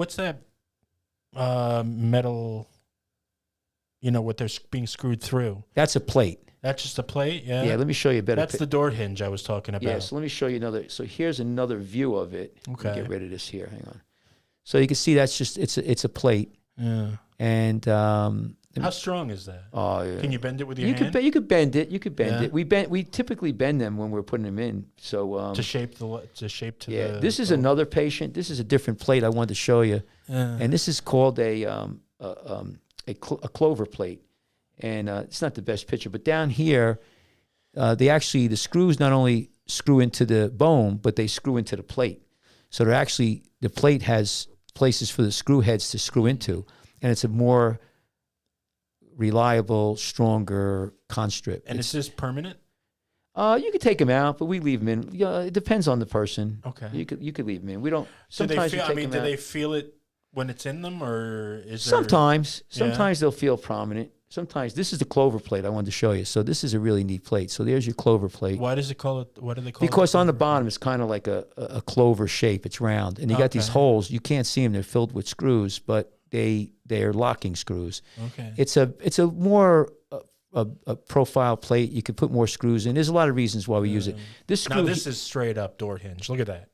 metal? What they're being screwed through. That's a plate. That's just a plate, yeah. Yeah, let me show you a better. That's the door hinge I was talking about. Yeah, so let me show you another. So here's another view of it. Okay. Get rid of this here. Hang on. So you can see that's just it's a plate. Yeah. And how strong is that? Oh, yeah. Can you bend it with your hand? You could bend it. You could bend it. We typically bend them when we're putting them in. So to shape the. This is another patient. This is a different plate I wanted to show you, and this is called a clover plate. And it's not the best picture, but down here, the screws not only screw into the bone, but they screw into the plate. So the plate has places for the screw heads to screw into, and it's a more reliable, stronger construct. And is this permanent? You could take them out, but we leave them in. It depends on the person. Okay. You could leave them in. We don't. Do Sometimes do they feel it when it's in them, or is sometimes they'll feel prominent. Sometimes this is the clover plate I wanted to show you. So this is a really neat plate. So there's your clover plate. Why does it call it? What do they call it? Because on the bottom it's kind of like a clover shape. It's round, and you got these holes. You can't see them; they're filled with screws, but they're locking screws. Okay. It's a more a profile plate. You could put more screws in. There's a lot of reasons why we use it. This is straight up door hinge. Look at that.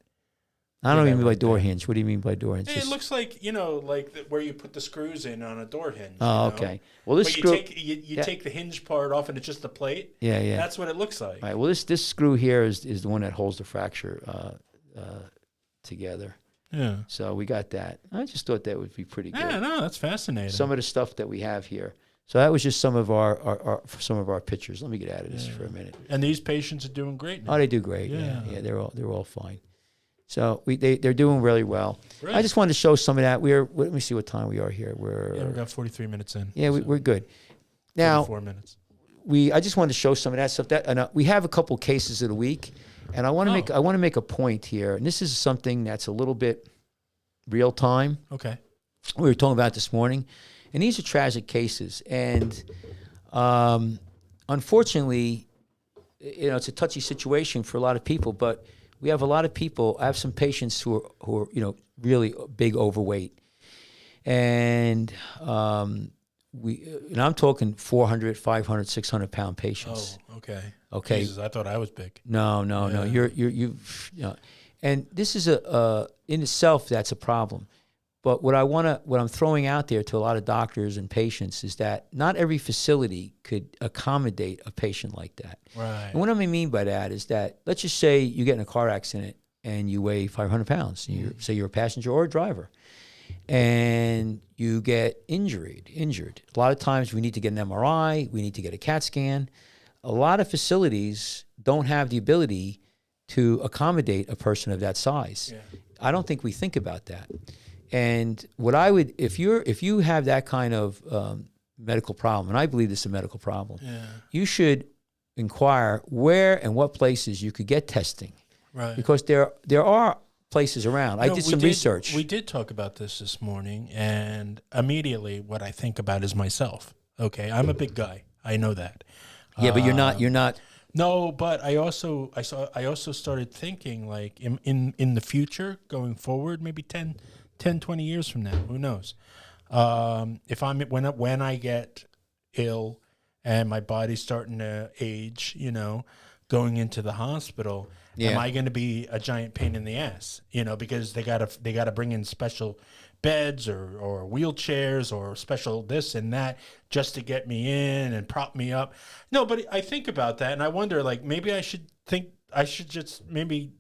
I don't even mean by door hinge. What do you mean by door hinge? It looks like where you put the screws in on a door hinge. Oh, okay. Well, this screw you take the hinge part off and it's just a plate. Yeah. That's what it looks like. All right. Well, this screw here is the one that holds the fracture together. Yeah. So we got that. I just thought that would be pretty good. Yeah, no, that's fascinating. Some of the stuff that we have here. So that was just some of our pictures. Let me get out of this for a minute. And these patients are doing great now. Oh, they do great. Yeah. They're all fine. So they're doing really well. Right. I just wanted to show some of that. Let me see what time we are here. We got 43 minutes in. Yeah, we're good. Now 4 minutes. I just wanted to show some of that stuff. We have a couple cases of the week, and I want to make a point here. And this is something that's a little bit real time. Okay. We were talking about this morning, and these are tragic cases. And unfortunately, it's a touchy situation for a lot of people, but we have a lot of people. I have some patients who are really big overweight, and I'm talking 400, 500, 600 pound patients. Oh, okay. Okay. Jesus, I thought I was big. No. You know, and this is in itself, that's a problem. But what I'm throwing out there to a lot of doctors and patients is that not every facility could accommodate a patient like that. Right. And what I mean by that is that, let's just say you get in a car accident and you weigh 500 pounds. Say you're a passenger or a driver, and you get injured. A lot of times we need to get an MRI, we need to get a CAT scan. A lot of facilities don't have the ability to accommodate a person of that size. Yeah. I don't think we think about that. And what I would, if you have that kind of medical problem, and I believe this is a medical problem, you should inquire where and what places you could get testing. Right. Because there are places around. I did some research. We did talk about this morning, and immediately what I think about is myself. Okay, I'm a big guy. I know that. Yeah, but you're not. No, but I also started thinking, like, in the future, going forward, maybe 10, 20 years from now, who knows? When I get ill and my body's starting to age, going into the hospital, am I going to be a giant pain in the ass? Because they gotta bring in special beds or wheelchairs or special this and that just to get me in and prop me up. No, but I think about that and I wonder, like, maybe I should just maybe,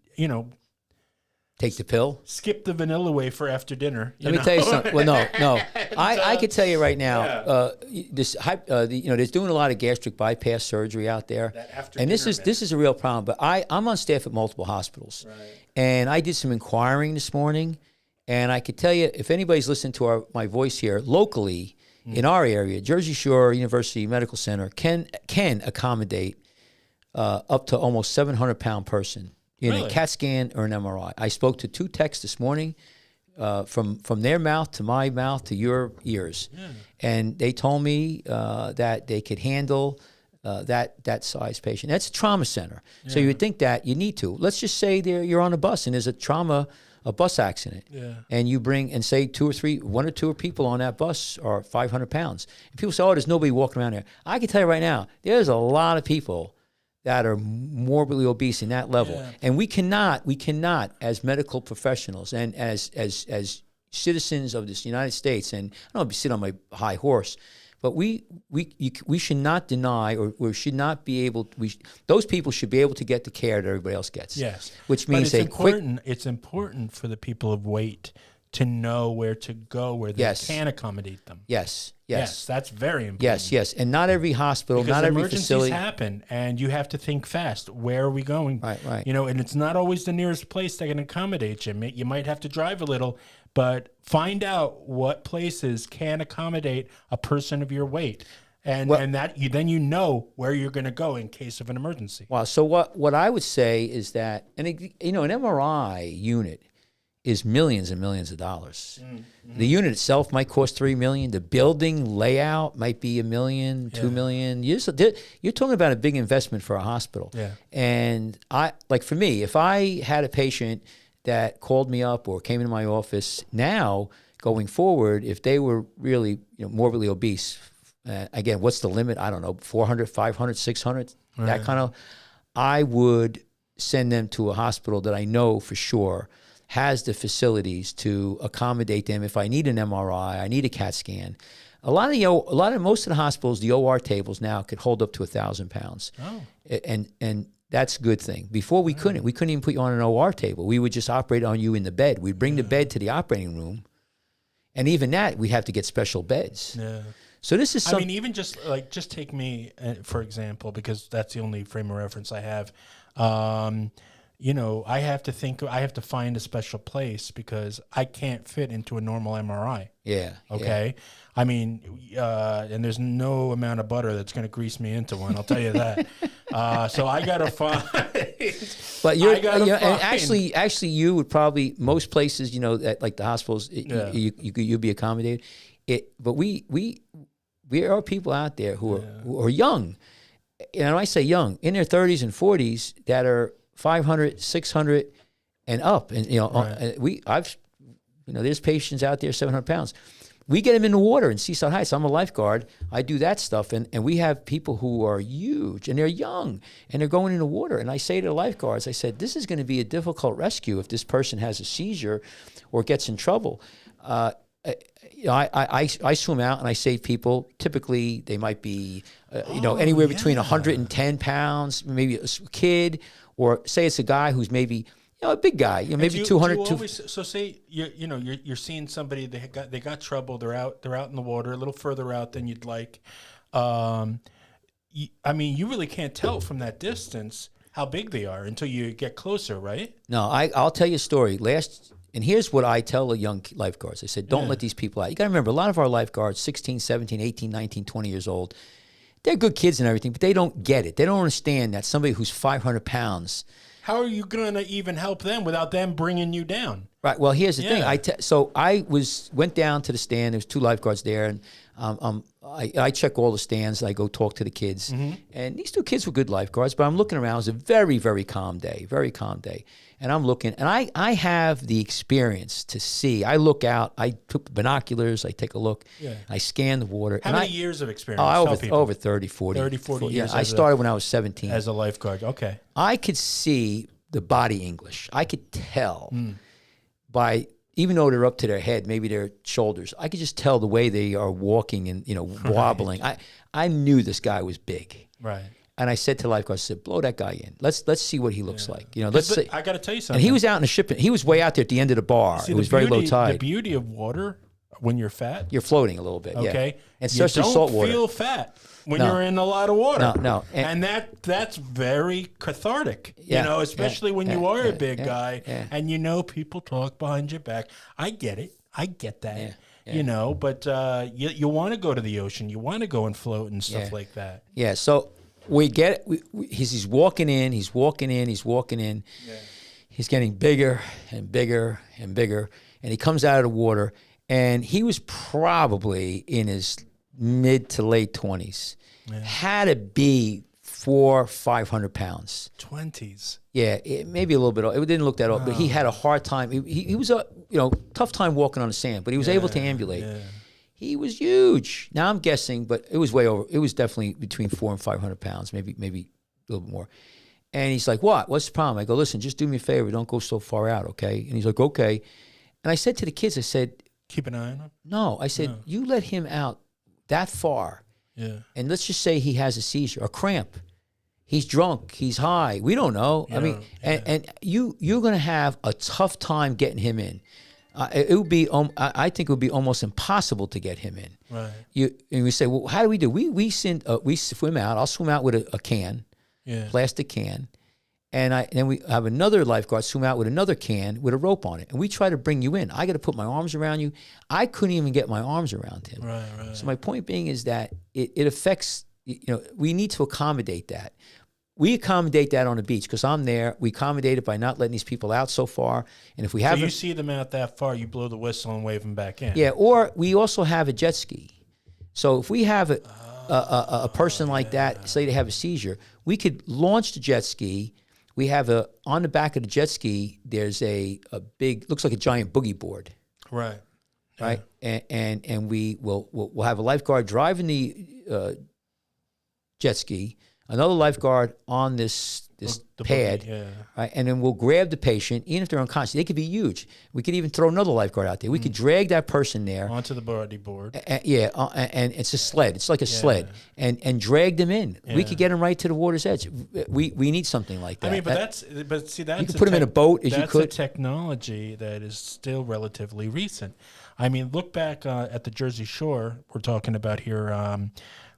take the pill? Skip the vanilla wafer after dinner. Let me tell you something. Well, no. I could tell you right now, there's doing a lot of gastric bypass surgery out there. And this is a real problem. But I'm on staff at multiple hospitals. Right. And I did some inquiring this morning. And I could tell you, if anybody's listening to my voice here, locally, in our area, Jersey Shore University Medical Center can accommodate up to almost 700-pound person in a CAT scan or an MRI. I spoke to 2 techs this morning, from their mouth to my mouth to your ears, and they told me that they could handle that size patient. That's a trauma center, so you would think that you need to. Let's just say you're on a bus and there's a bus accident, and you bring and say 1 or 2 people on that bus are 500 pounds. And people say, "Oh, there's nobody walking around there." I can tell you right now, there's a lot of people that are morbidly obese in that level. Yeah. And we cannot, as medical professionals and as citizens of this United States, and I don't sit on my high horse, but we should not deny, or we should not be able, those people should be able to get the care that everybody else gets. Yes. Which means it's important for the people of weight to know where to go where they can accommodate them. Yes, that's very important. Yes. And not every hospital, not every facility. Emergencies happen, and you have to think fast. Where are we going? Right. And it's not always the nearest place that can accommodate you. You might have to drive a little, but find out what places can accommodate a person of your weight. And then you know where you're going to go in case of an emergency. Wow. So what I would say is that, an MRI unit is millions and millions of dollars. Mm-hmm. The unit itself might cost $3 million. The building layout might be $1 million, $2 million. You're talking about a big investment for a hospital. Yeah. And for me, if I had a patient that called me up or came into my office now, going forward, if they were really morbidly obese, again, what's the limit? I don't know, 400, 500, 600, that kind of, I would send them to a hospital that I know for sure has the facilities to accommodate them. If I need an MRI, I need a CAT scan. Most of the hospitals, the OR tables now could hold up to 1,000 pounds. Oh. And that's a good thing. Before we couldn't even put you on an OR table. We would just operate on you in the bed. We'd bring the bed to the operating room, and even that we'd have to get special beds. Yeah. So this is even just take me for example, because that's the only frame of reference I have. I have to find a special place because I can't fit into a normal MRI. Yeah. Okay. Yeah. And there's no amount of butter that's going to grease me into one. I'll tell you that. So I got to find. But and actually, you would probably, most places, at like the hospitals, you'd be accommodated. But we are people out there who are young. and I say young, in their 30s and 40s that are 500, 600 and up. And, there's patients out there, 700 pounds. We get them in the water in Seaside Heights. I'm a lifeguard. I do that stuff. And we have people who are huge and they're young and they're going in the water. And I say to the lifeguards, I said, this is going to be a difficult rescue if this person has a seizure or gets in trouble. I swim out and I save people. Typically, they might be, anywhere between 110 pounds, maybe a kid, or say it's a guy who's maybe, a big guy, maybe 200. So say you're seeing somebody, they got trouble. They're out in the water, a little further out than you'd like. You really can't tell from that distance how big they are until you get closer, right? No, I'll tell you a story. And here's what I tell the young lifeguards. I said, don't let these people out. You got to remember, a lot of our lifeguards, 16, 17, 18, 19, 20 years old, they're good kids and everything, but they don't get it. They don't understand that somebody who's 500 pounds. How are you going to even help them without them bringing you down? Right. Well, here's the thing. So I went down to the stand. There's 2 lifeguards there, and I check all the stands. I go talk to the kids, and these 2 kids were good lifeguards. But I'm looking around. It was a very, very calm day. And I'm looking, and I have the experience to see. I look out. I took binoculars. I take a look. Yeah. I scan the water. How many years of experience? Over 30, 40. 40 years. Yeah, I started when I was 17. As a lifeguard. Okay. I could see the body English. I could tell by, even though they're up to their head, maybe their shoulders, I could just tell the way they are walking and, wobbling. I knew this guy was big. Right. And I said to the lifeguard, I said, blow that guy in. Let's see what he looks like. Let's see. I got to tell you something. And he was out in the ship. He was way out there at the end of the bar. See, it was very low tide. The beauty of water, when you're fat. You're floating a little bit, okay? And especially salt water. You don't feel fat when you're in a lot of water. No. And that's very cathartic, especially when you are a big guy and people talk behind your back. I get it. I get that. But you want to go to the ocean. You want to go and float and stuff like that. Yeah, so we get it. He's walking in. Yeah. He's getting bigger and bigger and bigger. And he comes out of the water. And he was probably in his mid to late 20s. Yeah. Had to be 400-500 pounds. 20s. Yeah, maybe a little bit. It didn't look that old, but he had a hard time. He was tough time walking on the sand, but he was able to ambulate. Yeah. He was huge. Now I'm guessing, but it was way over. It was definitely between 400 and 500 pounds, maybe a little bit more. And he's like, "What? What's the problem?" I go, "Listen, just do me a favor. Don't go so far out, okay?" And he's like, "Okay." And I said to the kids, I said, "Keep an eye on him." No, I said, "You let him out that far, and let's just say he has a seizure, a cramp. He's drunk. He's high. We don't know. And you're going to have a tough time getting him in. It would be, I think it would be almost impossible to get him in. Right. And we say, well, how do we do? We swim out. I'll swim out with a can, plastic can, and then we have another lifeguard swim out with another can with a rope on it, and we try to bring you in. I got to put my arms around you. I couldn't even get my arms around him. Right. So my point being is that it affects. We need to accommodate that. We accommodate that on the beach because I'm there. We accommodate it by not letting these people out so far. And if we have, so you see them out that far, you blow the whistle and wave them back in. Yeah, or we also have a jet ski. So if we have a person like that, say they have a seizure, we could launch the jet ski. We have on the back of the jet ski, there's a big, looks like a giant boogie board. Right. Right. Yeah. And we'll have a lifeguard driving the jet ski, another lifeguard on this pad, boogie, right? And then we'll grab the patient, even if they're unconscious. They could be huge. We could even throw another lifeguard out there. We could drag that person there onto the body board. And it's a sled. It's like a sled, and drag them in. Yeah. We could get them right to the water's edge. We need something like that. I mean, that's you could put them in a boat as you could. That's a technology that is still relatively recent. I mean, look back at the Jersey Shore we're talking about here.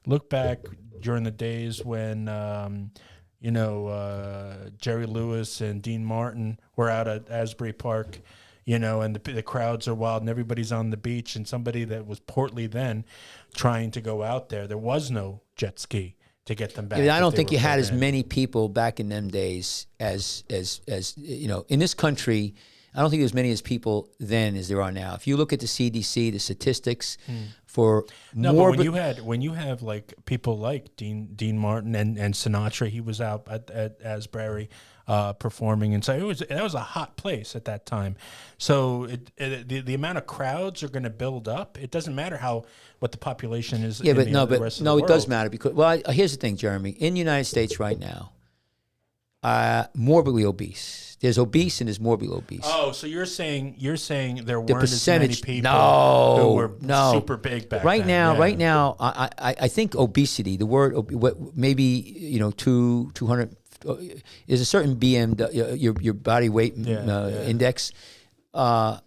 Look back during the days when, Jerry Lewis and Dean Martin were out at Asbury Park, and the crowds are wild and everybody's on the beach, and somebody that was portly then trying to go out there. There was no jet ski to get them back. I don't think you had as many people back in them days as in this country. I don't think there's many as people then as there are now. If you look at the CDC, the statistics for No, more. but when you have like people like Dean Martin and Sinatra, he was out at Asbury performing, and so that was a hot place at that time. So the amount of crowds are going to build up. It doesn't matter what the population is. Yeah, but the rest of the it world. does matter because here's the thing, Jeremy. In the United States right now, morbidly obese. There's obese and there's morbidly obese. Oh, so you're saying there weren't as many people who were super big back right then. now. Yeah. Right now, I think obesity. The word maybe 200 is a certain BM your body weight index. I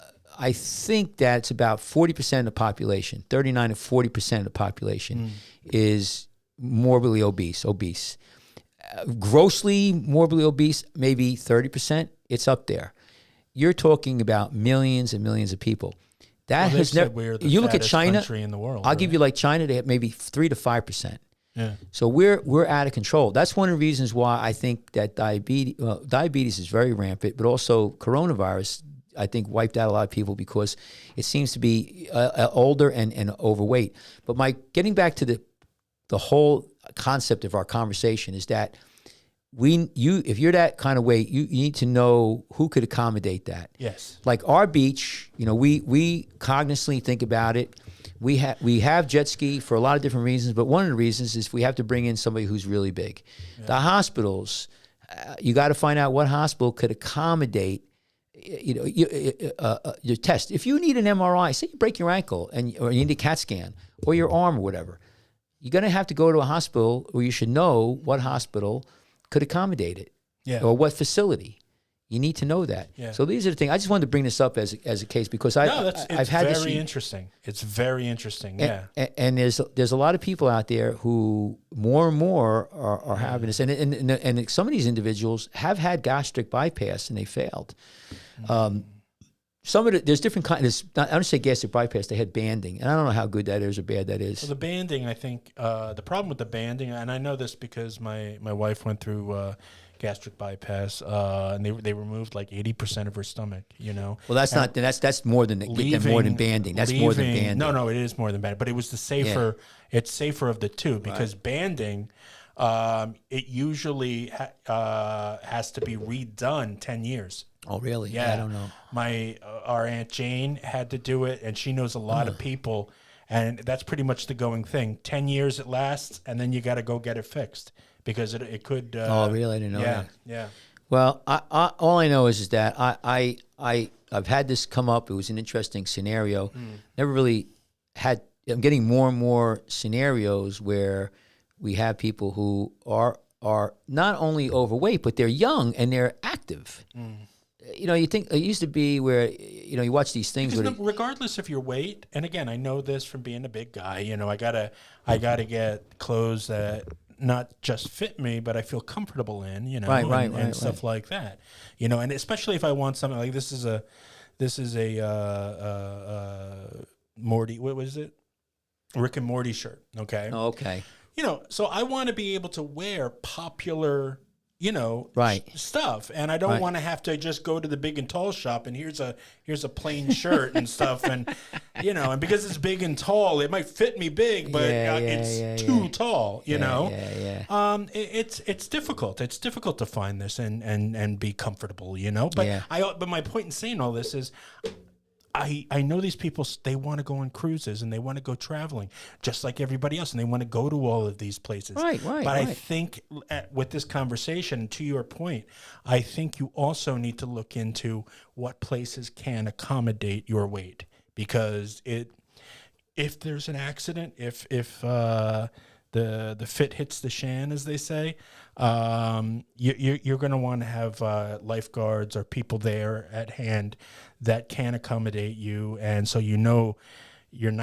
think that it's about 40% of the population, 39 to 40% of the population is morbidly obese. Grossly morbidly obese, maybe 30%. It's up there. You're talking about millions and millions of people. That has never. We're the you look at China. Country in the world, I'll give you like China. They have maybe 3 to 5%. Yeah. So we're out of control. That's one of the reasons why I think that diabetes is very rampant, but also coronavirus, I think, wiped out a lot of people because it seems to be older and overweight. But getting back to the whole concept of our conversation is that if you're that kind of weight, you need to know who could accommodate that. Yes. Like our beach, we cognizantly think about it. We have jet ski for a lot of different reasons, but one of the reasons is we have to bring in somebody who's really big. Yeah. The hospitals, you got to find out what hospital could accommodate your test. If you need an MRI, say you break your ankle or you need a CAT scan or your arm or whatever, you're going to have to go to a hospital, or you should know what hospital could accommodate it, or what facility. You need to know that. Yeah. So these are the things. I just wanted to bring this up as a case because I've had this. It's very interesting. It's very interesting. And there's a lot of people out there who more and more are having this, and some of these individuals have had gastric bypass and they failed. There's different kinds. I don't say gastric bypass. They had banding, and I don't know how good that is or bad that is. Well, the banding, I think, the problem with the banding, and I know this because my wife went through gastric bypass, and they removed like 80% of her stomach. Well, that's not. That's more than banding. That's more than banding. No, it is more than banding. But it was the safer. Yeah. It's safer of the two because banding, it usually has to be redone 10 years. Oh, really? Yeah. I don't know. Our Aunt Jane had to do it, and she knows a lot of people, and that's pretty much the going thing. 10 years it lasts, and then you got to go get it fixed because it could. Oh, really? I didn't know that. Yeah. Well, all I know is that I've had this come up. It was an interesting scenario. Never really had. I'm getting more and more scenarios where we have people who are not only overweight, but they're young and they're active. You think it used to be where you watch these things. Regardless of your weight, and again, I know this from being a big guy. I gotta get clothes that not just fit me, but I feel comfortable in. And stuff like that. And especially if I want something like this is a Morty. What was it? Rick and Morty shirt. Okay. Oh, okay. So I want to be able to wear popular, stuff, and I don't want to have to just go to the big and tall shop and here's a plain shirt and stuff, and and because it's big and tall, it might fit me big, but it's too tall. It's difficult. It's difficult to find this and be comfortable. But my point in saying all this is, I know these people, they want to go on cruises and they want to go traveling just like everybody else, and they want to go to all of these places. Right. But I think with this conversation, to your point, I think you also need to look into what places can accommodate your weight, because if there's an accident, if the fit hits the shan, as they say, you're going to want to have lifeguards or people there at hand that can accommodate you, and so you're not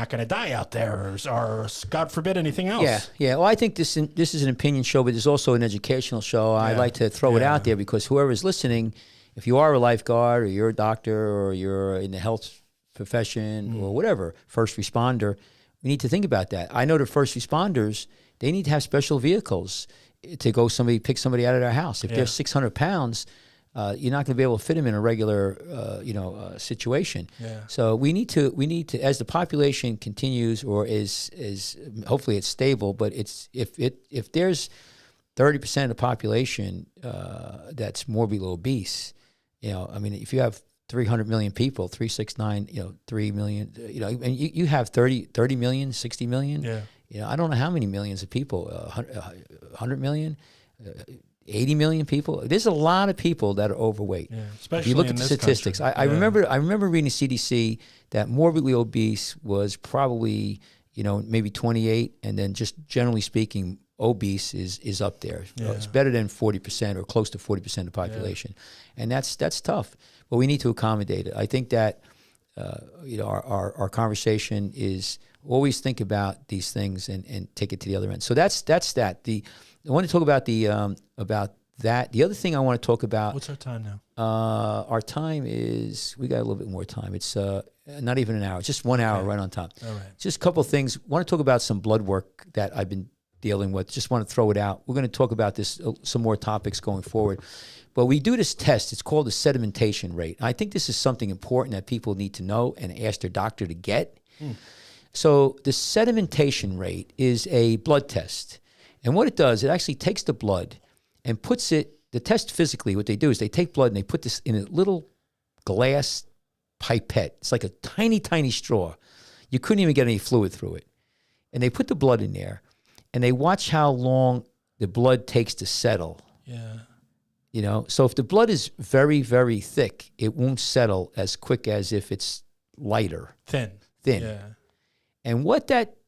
going to die out there, or God forbid anything else. Yeah. Well, I think this is an opinion show, but it's also an educational show. I like to throw it out there because whoever is listening, if you are a lifeguard or you're a doctor or you're in the health profession or whatever, first responder, we need to think about that. I know the first responders, they need to have special vehicles to go pick somebody out of their house. If they're 600 pounds, you're not going to be able to fit them in a regular, situation. Yeah. So we need to, as the population continues, or is hopefully it's stable, but if there's 30% of the population that's morbidly obese, I mean, if you have 300 million people, 369, 3 million, and you have 30 million, 60 million. Yeah. I don't know how many millions of people, 100 million, 80 million people. There's a lot of people that are overweight. Yeah, especially if you look in at the this statistics, country. I remember reading CDC that morbidly obese was probably, maybe 28, and then just generally speaking, obese is up there. Yeah. It's better than 40% or close to 40% of the population. And that's tough, but we need to accommodate it. I think that, our conversation is always think about these things and take it to the other end. So that's that. I want to talk about about that. The other thing I want to talk about. What's our time now? Our time is, we got a little bit more time. It's not even an hour. It's just 1 hour right on top. All right. Just a couple of things. Want to talk about some blood work that I've been dealing with. Just want to throw it out. We're going to talk about this, some more topics going forward. But we do this test. It's called the sedimentation rate. I think this is something important that people need to know and ask their doctor to get. So the sedimentation rate is a blood test. And what it does, it actually takes the blood and puts it, the test physically, what they do is they take blood and they put this in a little glass pipette. It's like a tiny, tiny straw. You couldn't even get any fluid through it. And they put the blood in there and they watch how long the blood takes to settle. Yeah. So if the blood is very, very thick, it won't settle as quick as if it's lighter. Thin. Yeah. And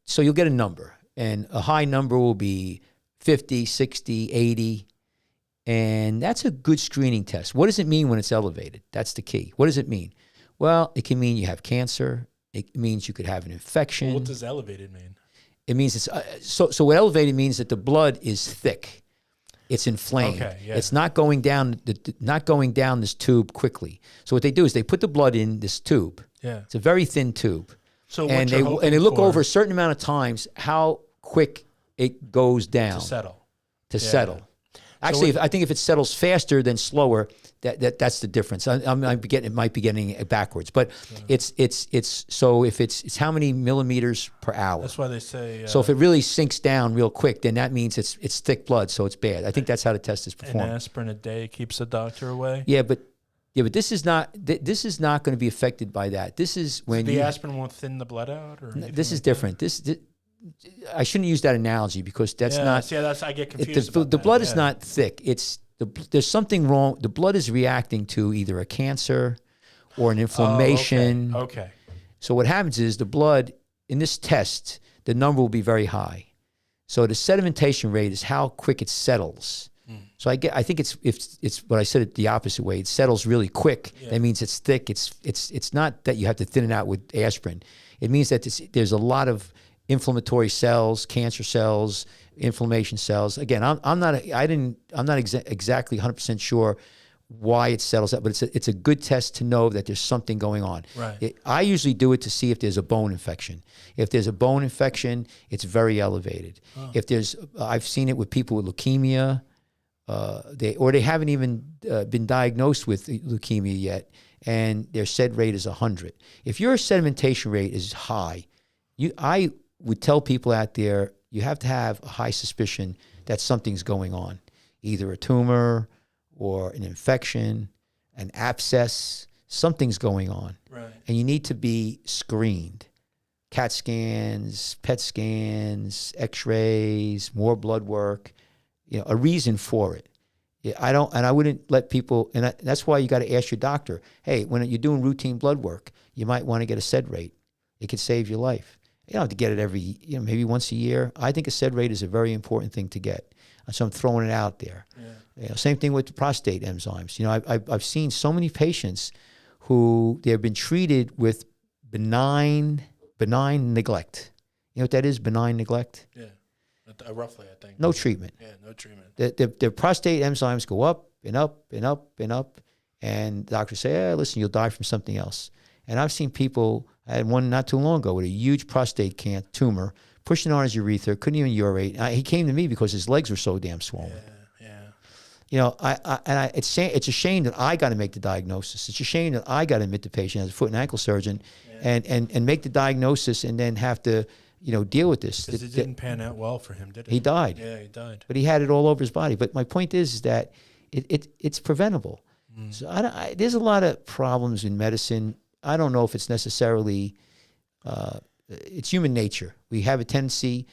so you'll get a number. And a high number will be 50, 60, 80. And that's a good screening test. What does it mean when it's elevated? That's the key. What does it mean? Well, it can mean you have cancer. It means you could have an infection. Well, what does elevated mean? It means it's so what elevated means that the blood is thick. It's inflamed. Okay, yeah. It's not going down this tube quickly. So what they do is they put the blood in this tube. Yeah. It's a very thin tube. So and they look over a certain amount of times how quick it goes down to settle. Actually, I think if it settles faster than slower, that's the difference. It might be getting it backwards, but it's so if it's how many millimeters per hour. That's why they say. So if it really sinks down real quick, then that means it's thick blood, so it's bad. I think that's how the test is performed. An aspirin a day keeps the doctor away. Yeah, but this is not going to be affected by that. This is when the aspirin won't thin the blood out, or this is different. I shouldn't use that analogy because that's not. Yeah, I get confused. The blood is not thick. There's something wrong. The blood is reacting to either a cancer or an inflammation. Oh, okay. So what happens is the blood in this test, the number will be very high. So the sedimentation rate is how quick it settles. So I think it's what I said it the opposite way. It settles really quick. Yeah. That means it's thick. It's not that you have to thin it out with aspirin. It means that there's a lot of inflammatory cells, cancer cells, inflammation cells. Again, I'm not exactly 100% sure why it settles out, but it's a good test to know that there's something going on. Right. I usually do it to see if there's a bone infection. If there's a bone infection, it's very elevated. Oh. I've seen it with people with leukemia. They haven't even been diagnosed with leukemia yet, and their sed rate is 100. If your sedimentation rate is high, I would tell people out there, you have to have a high suspicion that something's going on, either a tumor or an infection, an abscess, something's going on. Right. And you need to be screened. CAT scans, PET scans, x-rays, more blood work, a reason for it. I wouldn't let people, and that's why you got to ask your doctor, hey, when you're doing routine blood work, you might want to get a sed rate. It could save your life. You don't have to get it every, maybe once a year. I think a sed rate is a very important thing to get. So I'm throwing it out there. Yeah. Same thing with the prostate enzymes. I've seen so many patients who they've been treated with benign neglect. You know what that is, benign neglect? Yeah, roughly, I think. No treatment. Yeah, no treatment. The prostate enzymes go up and up and up and up, and doctors say, listen, you'll die from something else. And I've seen people, I had one not too long ago with a huge prostate tumor, pushing on his urethra, couldn't even urate. He came to me because his legs were so damn swollen. Yeah. It's a shame that I got to make the diagnosis. It's a shame that I got to admit the patient as a foot and ankle surgeon, and make the diagnosis and then have to, deal with this. Because it didn't pan out well for him, did it? He died. Yeah, he died. But he had it all over his body. But my point is that it's preventable. So there's a lot of problems in medicine. I don't know if it's necessarily, it's human nature. We have a tendency,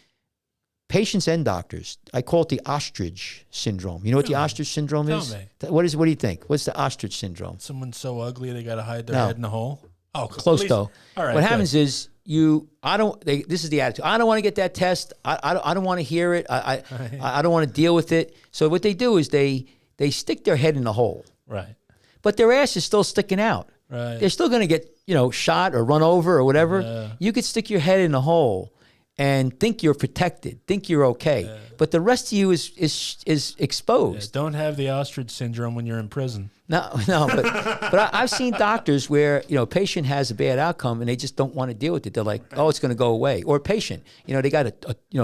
patients and doctors, I call it the ostrich syndrome. You know what the ostrich syndrome is? Tell me. What do you think? What's the ostrich syndrome? Someone's so ugly they got to hide their head in the hole? Oh, close though. All right. What happens is this is the attitude. I don't want to get that test. I don't want to hear it. I don't want to deal with it. So what they do is they stick their head in the hole. Right. But their ass is still sticking out. Right. They're still going to get, shot or run over or whatever. You could stick your head in the hole and think you're protected, think you're okay. But the rest of you is exposed. Don't have the ostrich syndrome when you're in prison. No, but I've seen doctors where, a patient has a bad outcome and they just don't want to deal with it. They're like, oh, it's going to go away. Or a patient, they got a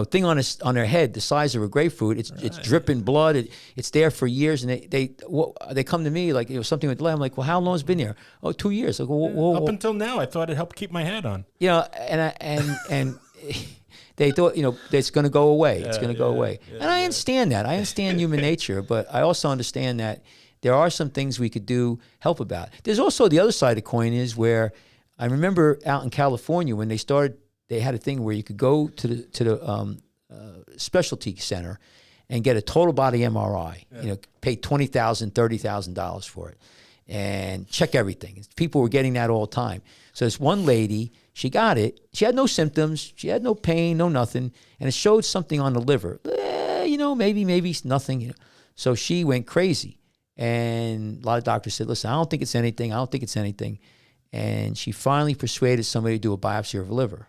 thing on their head the size of a grapefruit. It's dripping blood. It's there for years, and they come to me like something with the leg. I'm like, well, how long has it been there? Oh, 2 years. I go, whoa. Up until now, I thought it helped keep my head on. And they thought, it's going to go away. It's going to go away. And I understand that. I understand human nature, but I also understand that there are some things we could help about. There's also the other side of the coin is where I remember out in California when they had a thing where you could go to the specialty center and get a total body MRI, pay $20,000, $30,000 for it and check everything. People were getting that all the time. So this one lady, she got it. She had no symptoms. She had no pain, no nothing. And it showed something on the liver. Maybe nothing. So she went crazy. And a lot of doctors said, listen, I don't think it's anything. And she finally persuaded somebody to do a biopsy of her liver.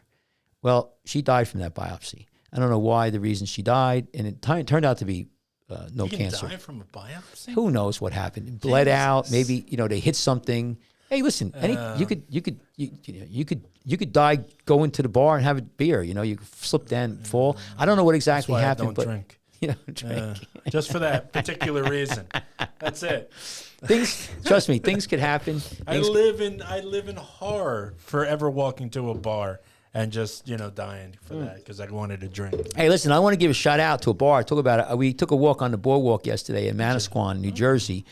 Well, she died from that biopsy. I don't know why the reason she died. And it turned out to be no cancer. Die from a biopsy? Who knows what happened? It bled out. Maybe, they hit something. Hey, listen, you could die going to the bar and have a beer. You could slip down and fall. I don't know what exactly happened. I don't drink. Just for that particular reason. That's it. Trust me, things could happen. I live in horror forever walking to a bar and just dying for that because I wanted to drink. Hey, listen, I want to give a shout out to a bar. Talk about it. We took a walk on the boardwalk yesterday in Manasquan, New Jersey.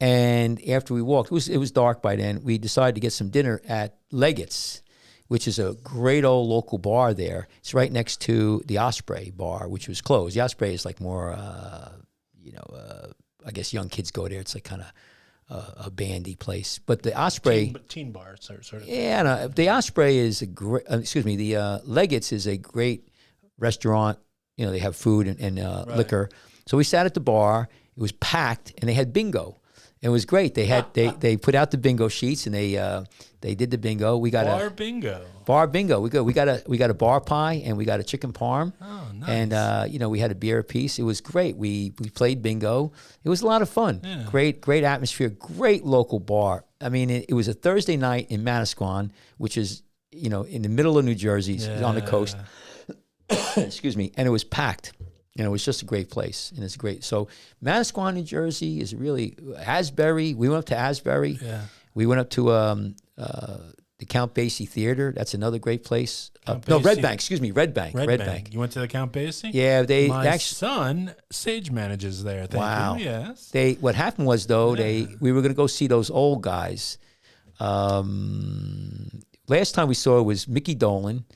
And after we walked, it was dark by then. We decided to get some dinner at Leggett's, which is a great old local bar there. It's right next to the Osprey bar, which was closed. The Osprey is like more, I guess young kids go there. It's like kind of a bandy place. But the Osprey... Teen bar, sort of. Yeah, no, the Osprey is a great... the Leggett's is a great restaurant. They have food and right. Liquor. So we sat at the bar. It was packed, and they had bingo. It was great. They had they put out the bingo sheets and they did the bingo. We got bar bingo. We got a bar pie and we got a chicken parm. Oh, nice. And we had a beer apiece. It was great. We played bingo. It was a lot of fun. Yeah. Great atmosphere. Great local bar. I mean, it was a Thursday night in Manasquan, which is in the middle of New Jersey, on the coast. Excuse me. And it was packed. It was just a great place, and it's great. So Manasquan, New Jersey is really Asbury. We went up to Asbury. Yeah. We went up to the Count Basie Theater. That's another great place. Red Bank. Excuse me, Red Bank. Red Bank. You went to the Count Basie? Yeah, My son Sage manages there. Thank you. Yes. What happened was though we were going to go see those old guys. Last time we saw was Mickey Dolan,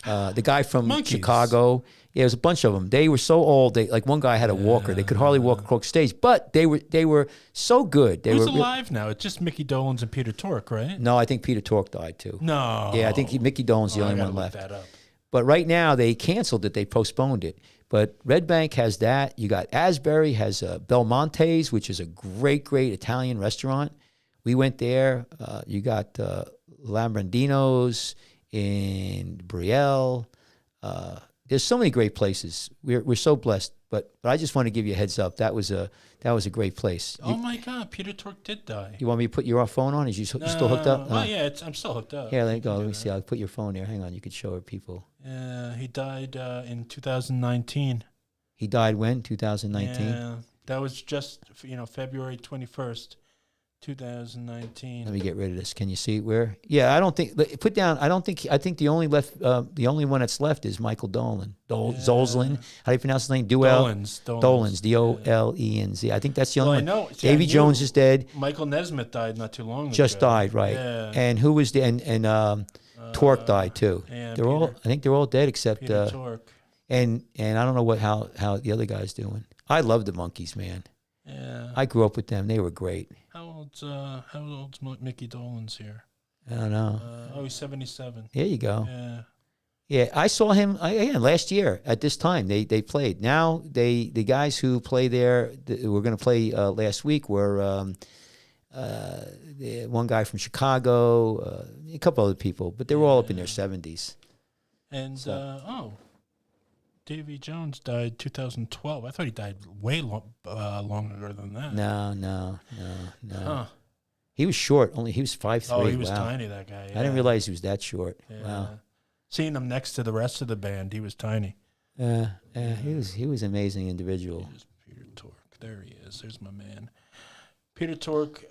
the guy from Chicago. Yeah, it was a bunch of them. They were so old. Like one guy had a walker. They could hardly walk across stage, but they were so good. Who's alive now? It's just Mickey Dolenz and Peter Tork, right? No, I think Peter Tork died too. No. Yeah, I think Mickey Dolenz the only one left. That up. But right now they canceled it. They postponed it. But Red Bank has that. You got Asbury has Belmonte's, which is a great Italian restaurant. We went there. You got Lambrandino's in Brielle. There's so many great places. We're so blessed. But I just want to give you a heads up. That was a great place. Oh my God, Peter Tork did die. You want me to put your phone on? Is you still hooked up? Oh yeah, I'm still hooked up. Here, let me go. Let me see. I'll put your phone there. Hang on. You could show her people. He died in 2019. He died when? 2019. Yeah, That was just February 21st, 2019. Let me get rid of this. Can you see where? Yeah, I don't think. Put down. I don't think. I think the only one that's left is Michael Dolan. Zolzlin. How do you pronounce his name? Dolens. Dolenz. I think that's the only one. I know. Davy Jones is dead. Michael Nesmith died not too long ago. Just died, right? Yeah. And who was the and Torque died too. Yeah, they're all. I think they're all dead except Peter Tork. And I don't know how the other guy's doing. I love the Monkees, man. Yeah. I grew up with them. They were great. How old's Mickey Dolenz here? I don't know. He's 77. There you go. Yeah. Yeah, I saw him last year at this time. They played. Now the guys who play there were going to play last week were one guy from Chicago, a couple other people, but they were all up in their 70s. And Davy Jones died 2012. I thought he died way longer than that. No. Huh. He was short. He was 5'3". Oh, he was tiny, that guy. Yeah. I didn't realize he was that short. Yeah. Wow. Seeing him next to the rest of the band, he was tiny. Yeah. He was an amazing individual. Here's Peter Tork. There he is. There's my man. Peter Tork,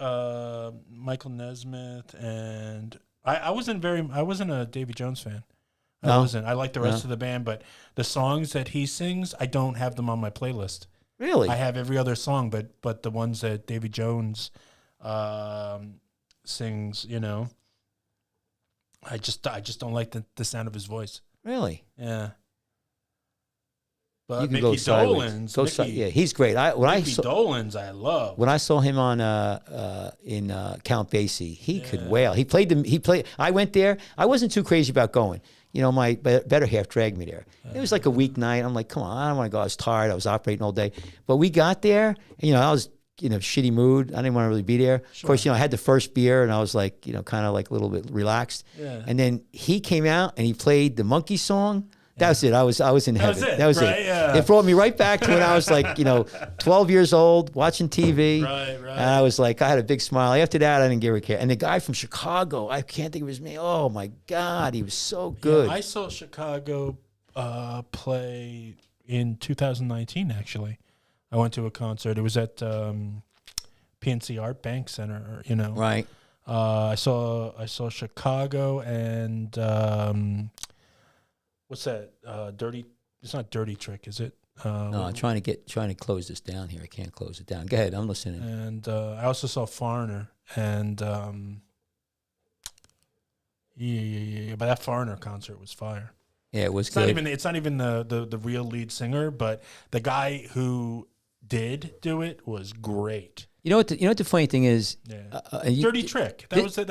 Michael Nesmith, and I wasn't a Davy Jones fan. I wasn't. I like the rest of the band, but the songs that he sings, I don't have them on my playlist. Really? I have every other song, but the ones that Davy Jones sings, I just don't like the sound of his voice. Really? Yeah. But You can Mickey go sideways. Dolenz, Yeah, he's great. Mickey Dolenz, I love. When I saw him on in Count Basie, he could wail. He played. I went there. I wasn't too crazy about going. My better half dragged me there. It was like a weeknight. I'm like, come on, I don't want to go. I was tired. I was operating all day. But we got there, and, I was in a shitty mood. I didn't want to really be there. Sure. Of course, I had the first beer, and I was like, kind of like a little bit relaxed. Yeah. And then he came out, and he played the Monkey song. That was it. I was in heaven. That was it. Yeah. It brought me right back to when I was like, 12 years old, watching TV. Right. And I was like, I had a big smile. After that, I didn't give a care. And the guy from Chicago, I can't think of his name. Oh my God, he was so good. Yeah, I saw Chicago play in 2019. Actually, I went to a concert. It was at PNC Art Bank Center. Right. I saw Chicago and. What's that? Dirty? It's not Dirty Trick, is it? No, I'm trying to close this down here. I can't close it down. Go ahead, I'm listening. And I also saw Foreigner, and yeah. But that Foreigner concert was fire. Yeah, it was good. It's not even the real lead singer, but the guy who did do it was great. You know what the funny thing is? Yeah. Dirty Trick. That's a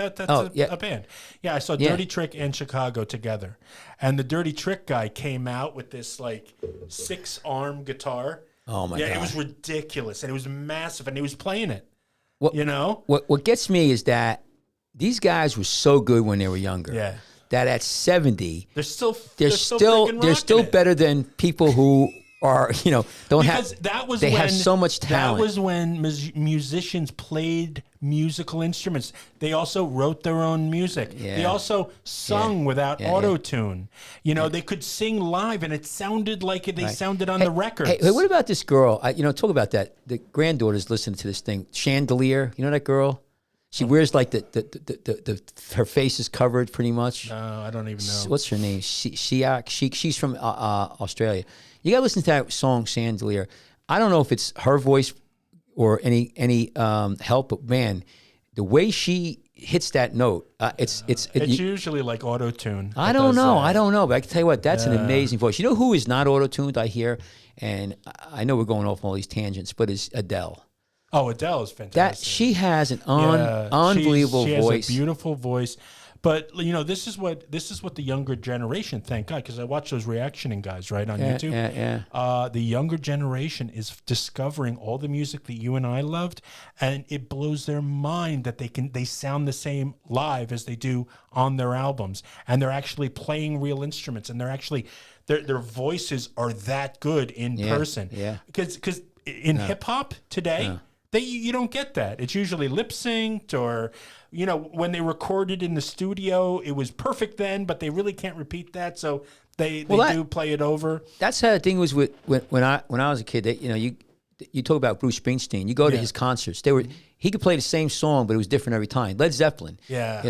band. Yeah, I saw Dirty Trick and Chicago together. And the Dirty Trick guy came out with this like 6-arm guitar. Oh my God. Yeah, it was ridiculous and it was massive and he was playing it. What gets me is that these guys were so good when they were younger. Yeah. That at 70, they're still better than people who are, don't because have, have so much talent. That was when musicians played musical instruments. They also wrote their own music. Yeah. They also sung without auto-tune. They could sing live and it sounded like they sounded on the records. Hey, what about this girl? Talk about that. The granddaughter's listening to this thing. Chandelier, you know that girl? She wears like her face is covered pretty much. No, I don't even know. What's her name? She's from Australia. You gotta listen to that song Chandelier. I don't know if it's her voice or any help, but man, the way she hits that note, it's usually like auto-tune. I don't know, but I can tell you what, that's an amazing voice. You know who is not auto-tuned? I hear, and I know we're going off all these tangents, but is Adele. Oh, Adele is fantastic. She has an unbelievable voice. She has a beautiful voice. But this is what the younger generation, thank God, because I watch those reactioning guys on YouTube. Yeah. The younger generation is discovering all the music that you and I loved, and it blows their mind that they sound the same live as they do on their albums, and they're actually playing real instruments, and they're actually their voices are that good in person. Yeah. Because in hip hop today. You don't get that. It's usually lip synced or, when they recorded in the studio, it was perfect then, but they really can't repeat that. So they do play it over. That's how the thing was with when I was a kid. you talk about Bruce Springsteen. You go to his concerts. He could play the same song, but it was different every time. Led Zeppelin.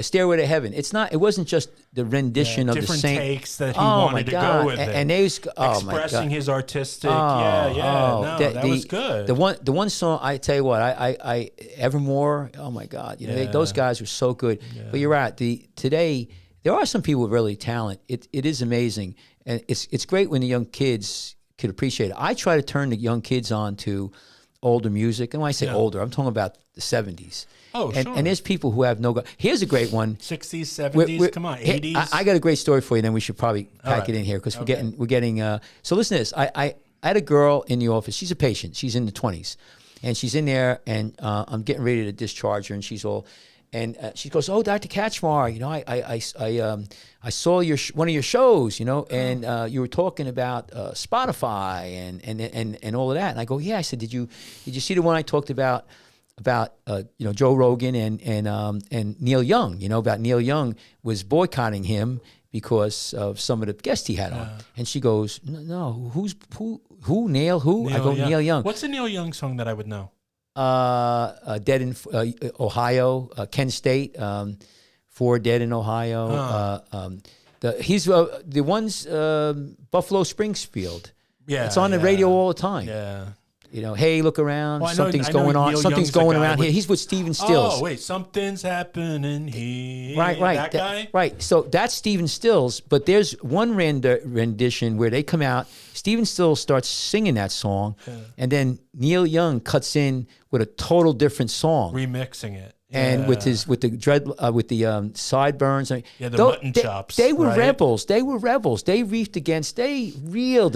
Stairway to Heaven. It wasn't just the rendition of the same. Different takes that he wanted to go with it. And they was, expressing his artistic. That was good. The one song, I tell you what, I Evermore. Oh my God, those guys were so good. Yeah. But you're right. Today there are some people with really talent. It is amazing, and it's great when the young kids could appreciate it. I try to turn the young kids on to older music, and when I say older, I'm talking about the 70s. Oh, sure. And there's people who have no. Here's a great one. 60s, 70s. Come on, 80s. I got a great story for you. Then we should probably pack it in here because we're getting. So listen to this. I had a girl in the office. She's a patient. She's in the 20s, and she's in there, and I'm getting ready to discharge her, and she's all. And she goes, "Oh, Dr. Kachmar, I saw one of your shows, and you were talking about Spotify and all of that." And I go, "Yeah." I said, "Did you see the one I talked about Joe Rogan and Neil Young? About Neil Young was boycotting him because of some of the guests he had on." And she goes, "No, who Neil? Who?" I go, "Neil Young." What's a Neil Young song that I would know? Dead in Ohio, Kent State, 4 Dead in Ohio. He's the ones Buffalo Springfield. Yeah, it's on the radio all the time. Yeah. Hey, look around. Something's going on. Something's going around here. He's with Stephen Stills. Oh, wait. Something's happening here. Right. That guy? Right. So that's Stephen Stills, but there's one rendition where they come out, Stephen Stills starts singing that song, and then Neil Young cuts in with a total different song. Remixing it. And with the sideburns, the mutton chops. They were rebels. They reeled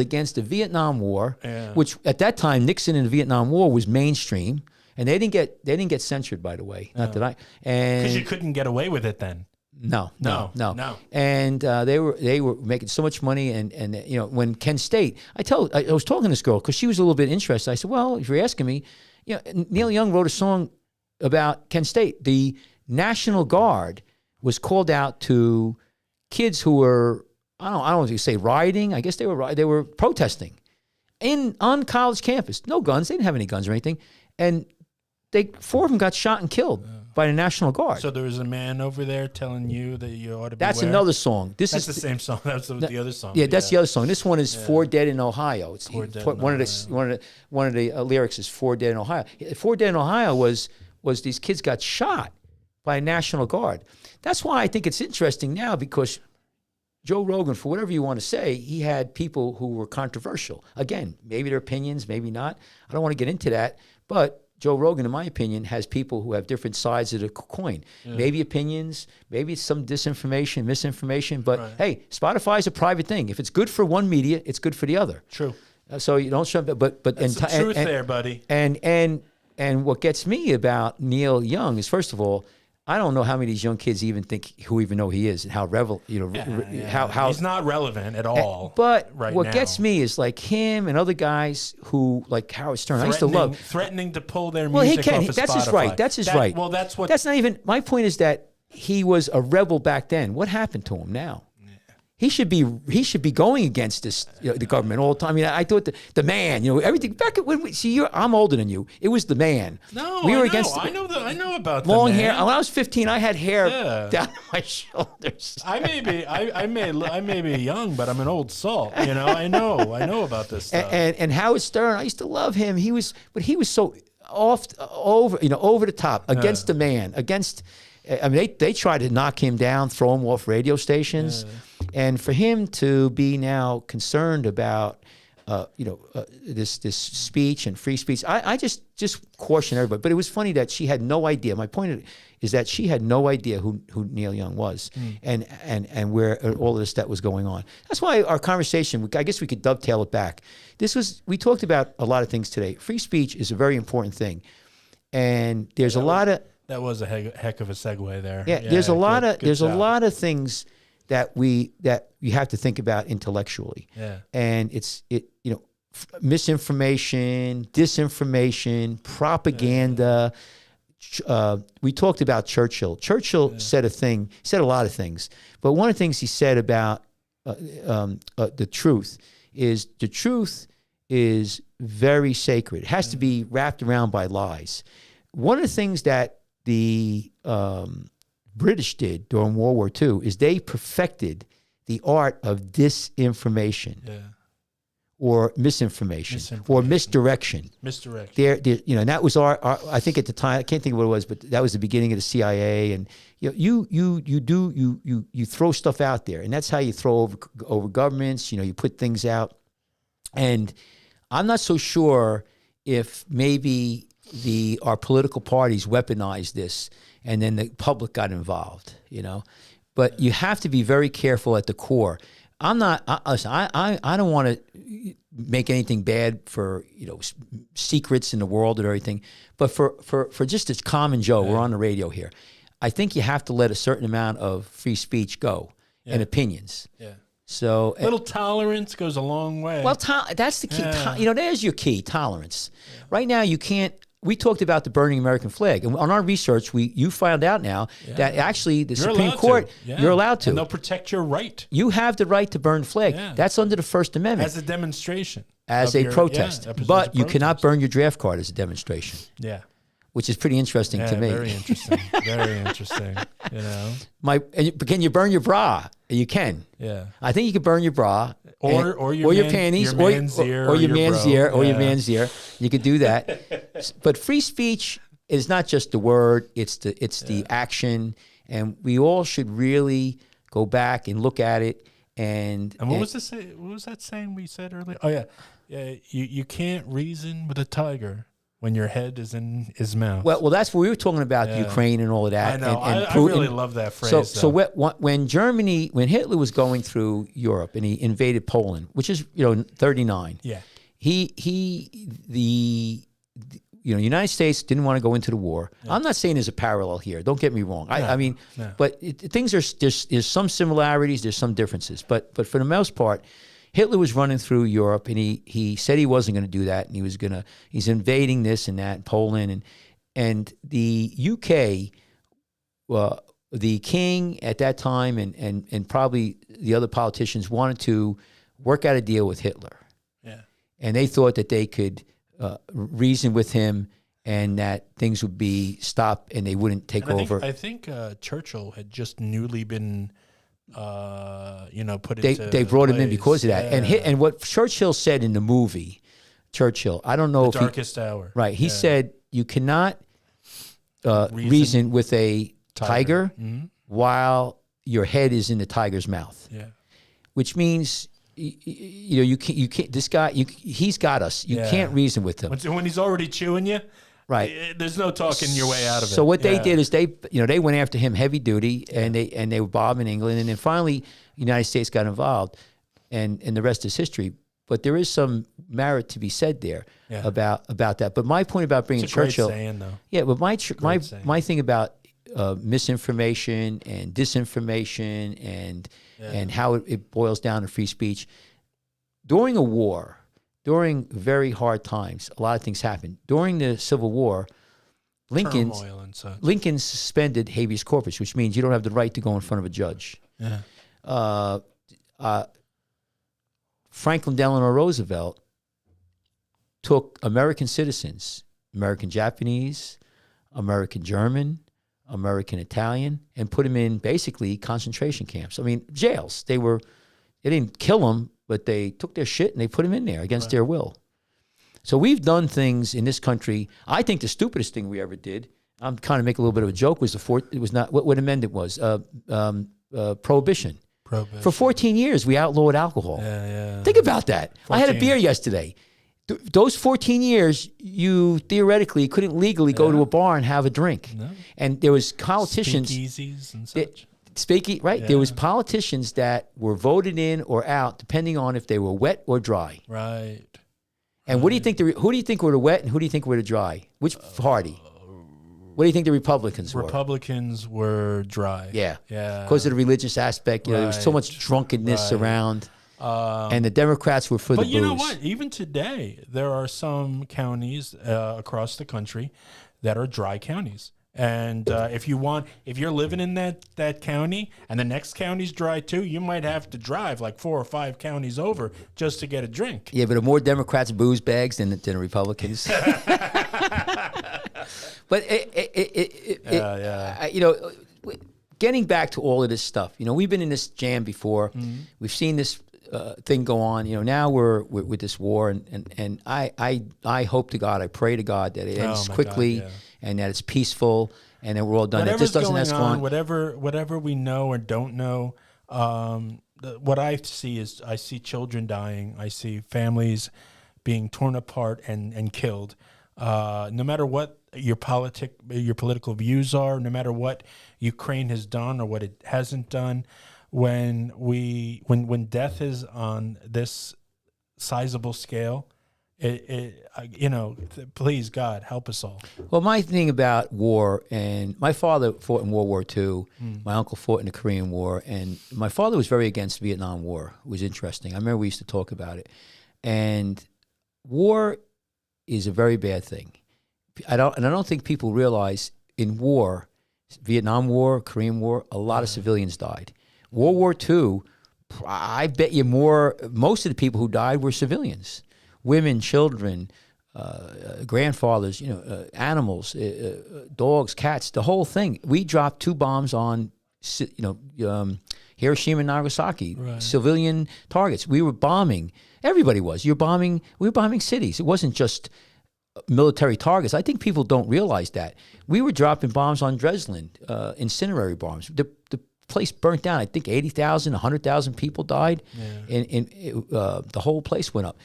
against the Vietnam War, which at that time Nixon and the Vietnam War was mainstream, and they didn't get censored, by the way. Not that because you couldn't get away with it then. No. And they were making so much money, and when Kent State, I was talking to this girl because she was a little bit interested. I said, "Well, if you're asking me, Neil Young wrote a song about Kent State. The National Guard was called out to kids who were, I don't know if you say rioting. I guess they were protesting on college campus. No guns. They didn't have any guns or anything. And 4 of them got shot and killed by the National Guard. So there was a man over there telling you that you ought to That's another song. That's the same song. That's the other song. Yeah, that's the other song. This one is 4 Dead in Ohio. It's one of the lyrics is 4 Dead in Ohio. 4 Dead in Ohio was these kids got shot by a National Guard. That's why I think it's interesting now, because Joe Rogan, for whatever you want to say, he had people who were controversial. Again, maybe their opinions, maybe not. I don't want to get into that. But Joe Rogan, in my opinion, has people who have different sides of the coin. Maybe opinions, maybe it's some disinformation, misinformation. But hey, Spotify is a private thing. If it's good for one media, it's good for the other. True. So you don't shut. But that's the truth there, buddy. And what gets me about Neil Young is, first of all, I don't know how many of these young kids even know he is, and how how he's not relevant at all. But what gets me is like him and other guys who, like Howard Stern, I used to love, threatening to pull their music off of that's Spotify. His right. That's his right. Well, that's what. That's not even my point. Is that he was a rebel back then. What happened to him now? He should be going against this the government all the time. I mean, I thought the man, everything back when I'm older than you. It was the man. No, we were against. I know about long the man. hair. When I was 15, I had hair down my shoulders. I may be young, but I'm an old salt. I know about this stuff. And Howard Stern, I used to love him. He was so over the top against the man. Against, I mean, they tried to knock him down, throw him off radio stations. And for him to be now concerned about, this speech and free speech, I just caution everybody. But it was funny that she had no idea. My point is that she had no idea who Neil Young was and where all of this that was going on. That's why our conversation, I guess we could dovetail it back. We talked about a lot of things today. Free speech is a very important thing. And there's a lot of... That was a heck of a segue there. Yeah, there's a lot of things that you have to think about intellectually. Yeah. And misinformation, disinformation, propaganda. We talked about Churchill. Churchill said a lot of things, but one of the things he said about the truth is is very sacred. It has to be wrapped around by lies. One of the things that the British did during World War II is they perfected the art of disinformation. Or misinformation, or misdirection. There, you know, and that was our, I think at the time, I can't think of what it was, but that was the beginning of the CIA. And you know, you throw stuff out there, and that's how you throw over governments. You know, you put things out, and I'm not so sure if maybe our political parties weaponized this, and then the public got involved. You know, but you have to be very careful at the core. I'm not. Listen, I don't want to make anything bad for, you know, secrets in the world or everything, but for just as common Joe, we're on the radio here. I think you have to let a certain amount of free speech go and opinions. So little tolerance goes a long way. Well, that's the key. You know, there's your key, tolerance. Right now, you can't. We talked about the burning American flag, and on our research, you found out now that actually the Supreme Court, you're allowed to. And they'll protect your right. You have the right to burn flag. That's under the First Amendment. As a demonstration. As a protest. But you cannot burn your draft card as a demonstration. Which is pretty interesting to me. Very interesting. Very interesting. You know, can you burn your bra? You can. I think you can burn your bra, or your panties, or your man's ear, or your man's ear. You could do that. But free speech is not just the word; it's the action, and we all should really go back and look at it. And what was that saying we said earlier? Oh yeah. You can't reason with a tiger when your head is in his mouth. Well, that's what we were talking about, Ukraine and all of that. I know. And I really love that phrase. So when Hitler was going through Europe and he invaded Poland, which is, you know, 39. The United States didn't want to go into the war. I'm not saying there's a parallel here. Don't get me wrong. I mean, but things there's some similarities, there's some differences. But for the most part, Hitler was running through Europe, and he said he wasn't going to do that, and he's invading this and that, Poland, and the UK, the king at that time, and probably the other politicians wanted to work out a deal with Hitler, and they thought that they could reason with him, and that things would be stopped, and they wouldn't take over. I think Churchill had just newly been. Put they brought him in because of that, and what Churchill said in the movie, I don't know the Darkest Hour, right? He said you cannot reason with a tiger while your head is in the tiger's mouth. Which means you can't. This guy, he's got us. You can't reason with him when he's already chewing you. Right. There's no talking your way out of it. So what they did is they went after him heavy duty, and they were bombing England, and then finally the United States got involved, and the rest is history. But there is some merit to be said there about that. But my point about bringing Churchill, great saying, though. But my thing about misinformation and disinformation and how it boils down to free speech during a war. During very hard times, a lot of things happened. During the Civil War, Lincoln suspended habeas corpus, which means you don't have the right to go in front of a judge. Franklin Delano Roosevelt took American citizens, American Japanese, American German, American Italian, and put them in basically concentration camps. I mean, jails. They didn't kill them, but they took their shit and they put them in there against their will. So we've done things in this country. I think the stupidest thing we ever did, I'm kind of making a little bit of a joke, was it was not what amendment was, prohibition. For 14 years, we outlawed alcohol. Think about that. 14. I had a beer yesterday. Those 14 years, you theoretically couldn't legally go to a bar and have a drink. No. And there was politicians. Speakeasies and such. Right? Yeah. There was politicians that were voted in or out depending on if they were wet or dry. Right. And what do you think? Who do you think were the wet and who do you think were the dry? Which party? What do you think the Republicans were? Republicans were dry. Yeah. Because of the religious aspect, there was so much drunkenness around. And the Democrats were for the booze. But you know what? Even today, there are some counties across the country that are dry counties. And if you're living in that county and the next county's dry too, you might have to drive like 4 or 5 counties over just to get a drink. Yeah, but there are more Democrats booze bags than Republicans. But getting back to all of this stuff, we've been in this jam before. Mm-hmm. We've seen this thing go on. Now we're with this war, and I hope to God, I pray to God that it ends quickly. God, yeah. And that it's peaceful, and that we're all done. Whatever's that just doesn't going on, whatever we know or don't know. What I see is I see children dying. I see families being torn apart and killed. No matter what your political views are, no matter what Ukraine has done or what it hasn't done, when death is on this sizable scale. Please God help us all. Well, my thing about war, and my father fought in World War II. My uncle fought in the Korean War, and my father was very against the Vietnam War. It was interesting. I remember we used to talk about it. And war is a very bad thing. I don't think people realize in war, Vietnam War, Korean War, a lot of civilians died. World War II, I bet you most of the people who died were civilians. Women, children, grandfathers, animals, dogs, cats, the whole thing. We dropped 2 bombs on, Hiroshima and Nagasaki, right. Civilian targets. We were bombing. Everybody was. We were bombing cities. It wasn't just military targets. I think people don't realize that. We were dropping bombs on Dresden, incendiary bombs. The place burnt down. I think 80,000, 100,000 people died, and the whole place went up.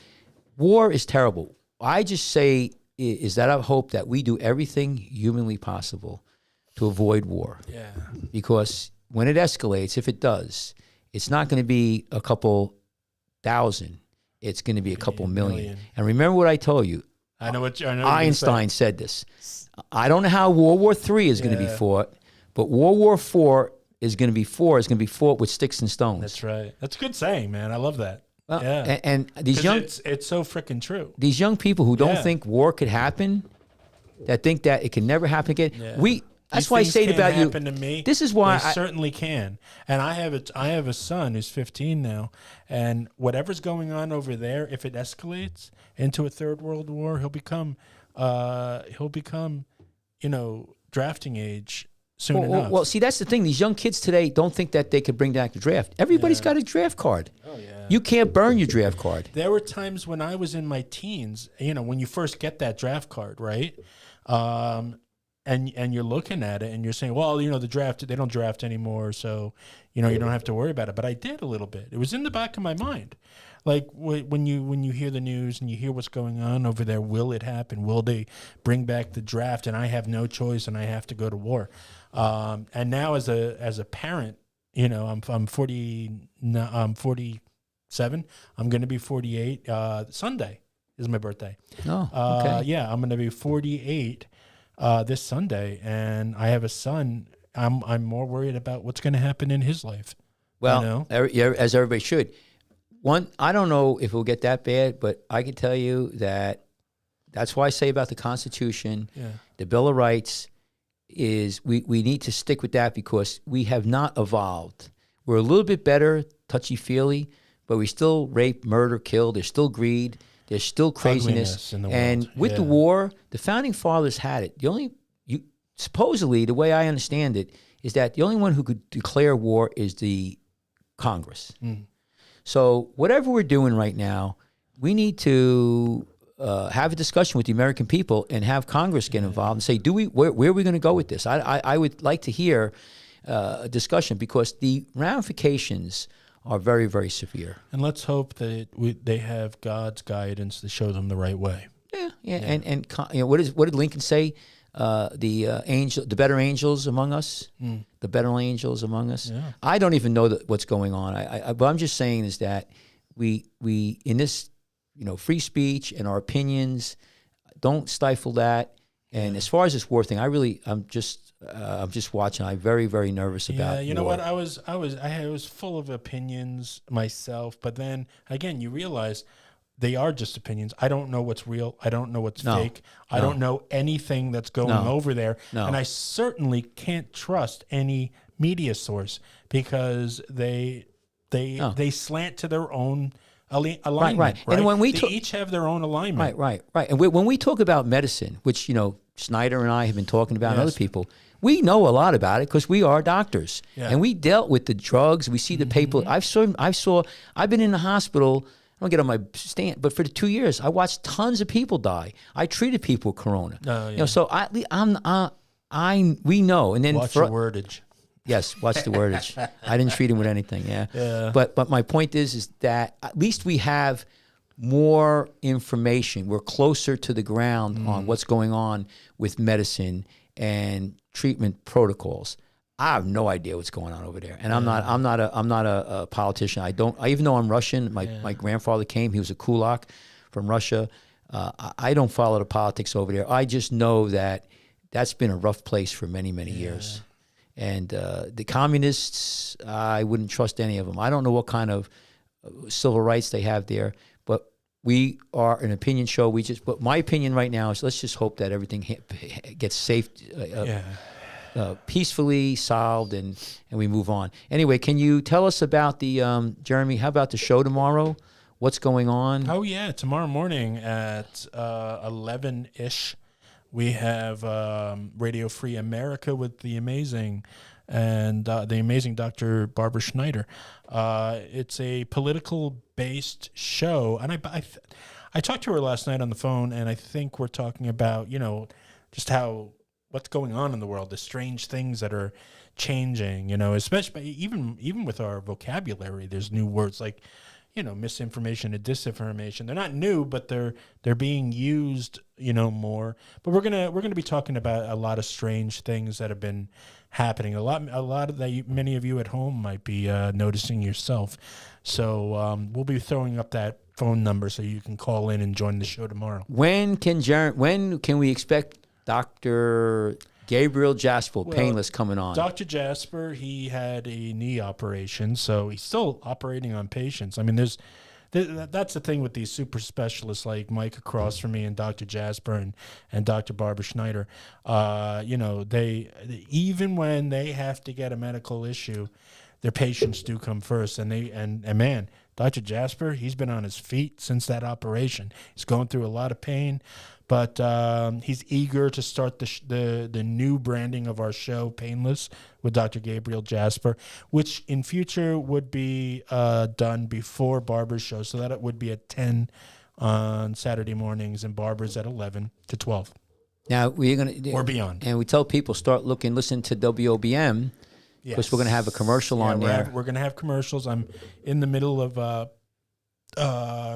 War is terrible. I just say is that I hope that we do everything humanly possible to avoid war. Yeah. Because when it escalates, if it does, it's not going to be a couple thousand. It's going to be a couple million. And remember what I told you. Einstein said this. I don't know how World War III is going to be fought, but World War IV is going to be fought with sticks and stones. That's right. That's a good saying, man. I love that. Well, yeah, and these it's so freaking true. These young people who don't think war could happen, that think that it can never happen again. Yeah. That's why I say about you. To me, this is why they certainly can. And I have a son who's 15 now, and whatever's going on over there, if it escalates into a third world war, he'll become drafting age. Well, see, that's the thing. These young kids today don't think that they could bring back the draft. Everybody's got a draft card. Oh, yeah. You can't burn your draft card. There were times when I was in my teens, when you first get that draft card, right? And you're looking at it and you're saying, well, the draft, they don't draft anymore, so, you don't have to worry about it. But I did a little bit. It was in the back of my mind. Like when you hear the news and you hear what's going on over there, will it happen? Will they bring back the draft? And I have no choice and I have to go to war. And now as a parent, I'm 47. I'm going to be 48. Sunday is my birthday. Oh, okay. Yeah, I'm going to be 48 this Sunday, and I have a son. I'm more worried about what's going to happen in his life. Well, as everybody should. I don't know if it will get that bad, but I can tell you that's why I say about the Constitution, the Bill of Rights, is we need to stick with that because we have not evolved. We're a little bit better, touchy-feely, but we still rape, murder, kill. There's still greed. There's still craziness. In the and world. With the war, the Founding Fathers had it. Supposedly, the way I understand it, is that the only one who could declare war is the Congress. Mm. So whatever we're doing right now, we need to have a discussion with the American people and have Congress get involved and say, where are we going to go with this? I would like to hear a discussion because the ramifications are very, very severe. And let's hope that they have God's guidance to show them the right way. Yeah. And what did Lincoln say? The better angels among us, the better angels among us. Yeah. I don't even know what's going on. What I'm just saying is that we in this, free speech and our opinions, don't stifle that. And as far as this war thing, I'm just watching. I'm very, very nervous about. Yeah, you know what? I was full of opinions myself, but then again, you realize they are just opinions. I don't know what's real. I don't know what's fake. I No. don't know anything that's going over there. No. And I certainly can't trust any media source because they slant to their own alignment. Right. And when we they each have their own alignment. Right. And when we talk about medicine, which, you know, Snyder and I have been talking about, and other people, we know a lot about it because we are doctors. Yeah. And we dealt with the drugs. We see the people. I've been in the hospital. I don't get on my stand, but for the 2 years, I watched tons of people die. I treated people with corona. You know, so we know. And then Watch your wordage. Yes, watch the wordage. I didn't treat him with anything. Yeah. But my point is that at least we have more information. We're closer to the ground on what's going on with medicine and treatment protocols. I have no idea what's going on over there, and I'm not a politician. Even though I'm Russian, my grandfather came. He was a kulak from Russia. I don't follow the politics over there. I just know that that's been a rough place for many years. And the communists, I wouldn't trust any of them. I don't know what kind of civil rights they have there, but we are an opinion show. But my opinion right now is let's just hope that everything gets safe. Peacefully solved and we move on. Anyway, can you tell us about the, Jeremy, how about the show tomorrow? What's going on? Oh, yeah. Tomorrow morning at 11-ish, we have Radio Free America with the amazing Dr. Barbara Schneider. It's a political-based show. And I talked to her last night on the phone, and I think we're talking about, you know, just what's going on in the world, the strange things that are changing, you know, especially even with our vocabulary, there's new words like, you know, misinformation and disinformation. They're not new, but they're being used, you know, more. But we're gonna be talking about a lot of strange things that have been happening. A lot of that many of you at home might be noticing yourself. So we'll be throwing up that phone number so you can call in and join the show tomorrow. When can we expect Dr. Gabriel Jasper, painless, coming on? Dr. Jasper, he had a knee operation, so he's still operating on patients. I mean, that's the thing with these super specialists like Mike across from me and Dr. Jasper and Dr. Barbara Schneider. You know, they even when they have to get a medical issue, their patients do come first. And man, Dr. Jasper, he's been on his feet since that operation. He's going through a lot of pain. But he's eager to start the new branding of our show, Painless, with Dr. Gabriel Jasper, which in future would be done before Barbara's show. So that it would be at 10 on Saturday mornings and Barbara's at 11 to 12. Now, we're going to... Or beyond. And we tell people, listen to WOBM, because we're going to have a commercial on there. We're going to have commercials. I'm in the middle of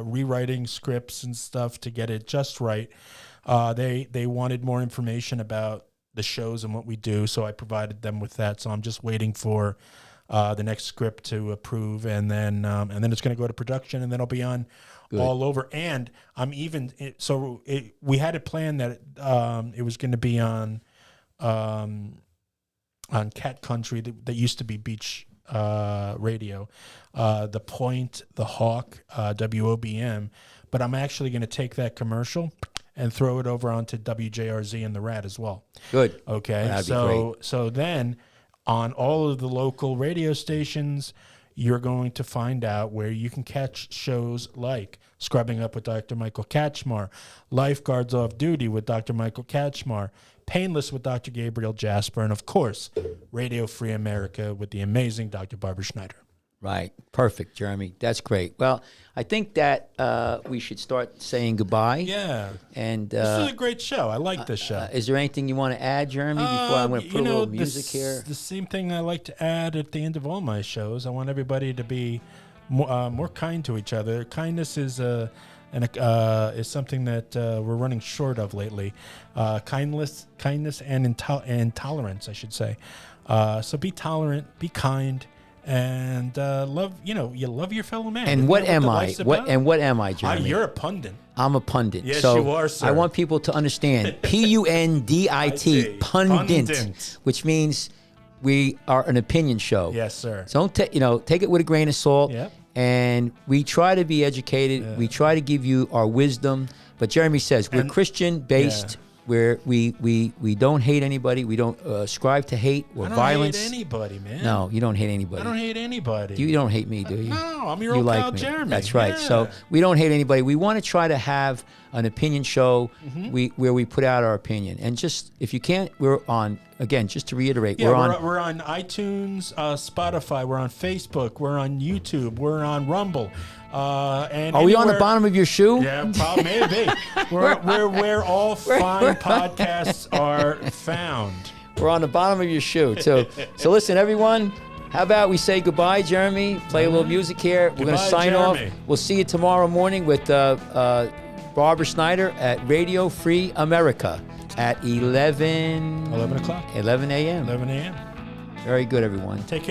rewriting scripts and stuff to get it just right. They wanted more information about the shows and what we do, so I provided them with that. So I'm just waiting for the next script to approve, and then it's going to go to production, and then I'll be on all over. And I'm we had a plan that it was going to be on Cat Country that used to be Beach Radio, The Point, The Hawk, WOBM, but I'm actually going to take that commercial and throw it over onto WJRZ and The Rat as well. Good. Okay. That'd be great. So then on all of the local radio stations, you're going to find out where you can catch shows like Scrubbing Up with Dr. Michael Kachmar, Lifeguards Off Duty with Dr. Michael Kachmar, Painless with Dr. Gabriel Jasper, and of course, Radio Free America with the amazing Dr. Barbara Schneider. Right. Perfect, Jeremy. That's great. Well, I think that we should start saying goodbye. Yeah. And this is a great show. I like this show. Is there anything you want to add, Jeremy, before I'm going to put a little music here? The same thing I like to add at the end of all my shows. I want everybody to be more kind to each other. Kindness is something that we're running short of lately. Kindness and intolerance, I should say. So be tolerant, be kind. And love, you love your fellow man. And what am I? What am I, Jeremy? You're a pundit. I'm a pundit. Yes, so you are, sir. I want people to understand PUNDIT, pundit, which means we are an opinion show. Yes, sir. So don't take it with a grain of salt. Yep. And we try to be educated. Yeah. We try to give you our wisdom. But Jeremy says we're Christian-based. Where we don't hate anybody. We don't strive to hate or violence. I don't hate anybody, man. No, you don't hate anybody. I don't hate anybody. You don't hate me, do you? No, I'm your you old like pal me. Jeremy. That's right. Yeah. So we don't hate anybody. We want to try to have an opinion show where we put out our opinion. And just, if you can't, we're on, again, just to reiterate, we're on iTunes, Spotify, we're on Facebook, we're on YouTube, we're on Rumble. And are we on the bottom of your shoe? Yeah, maybe. where all fine podcasts are found. We're on the bottom of your shoe, too. So listen, everyone, how about we say goodbye, Jeremy? Play a little music here. We're going to sign off. We'll see you tomorrow morning with Barbara Snyder at Radio Free America at 11 o'clock. 11 a.m. 11 a.m. Very good, everyone. Take care.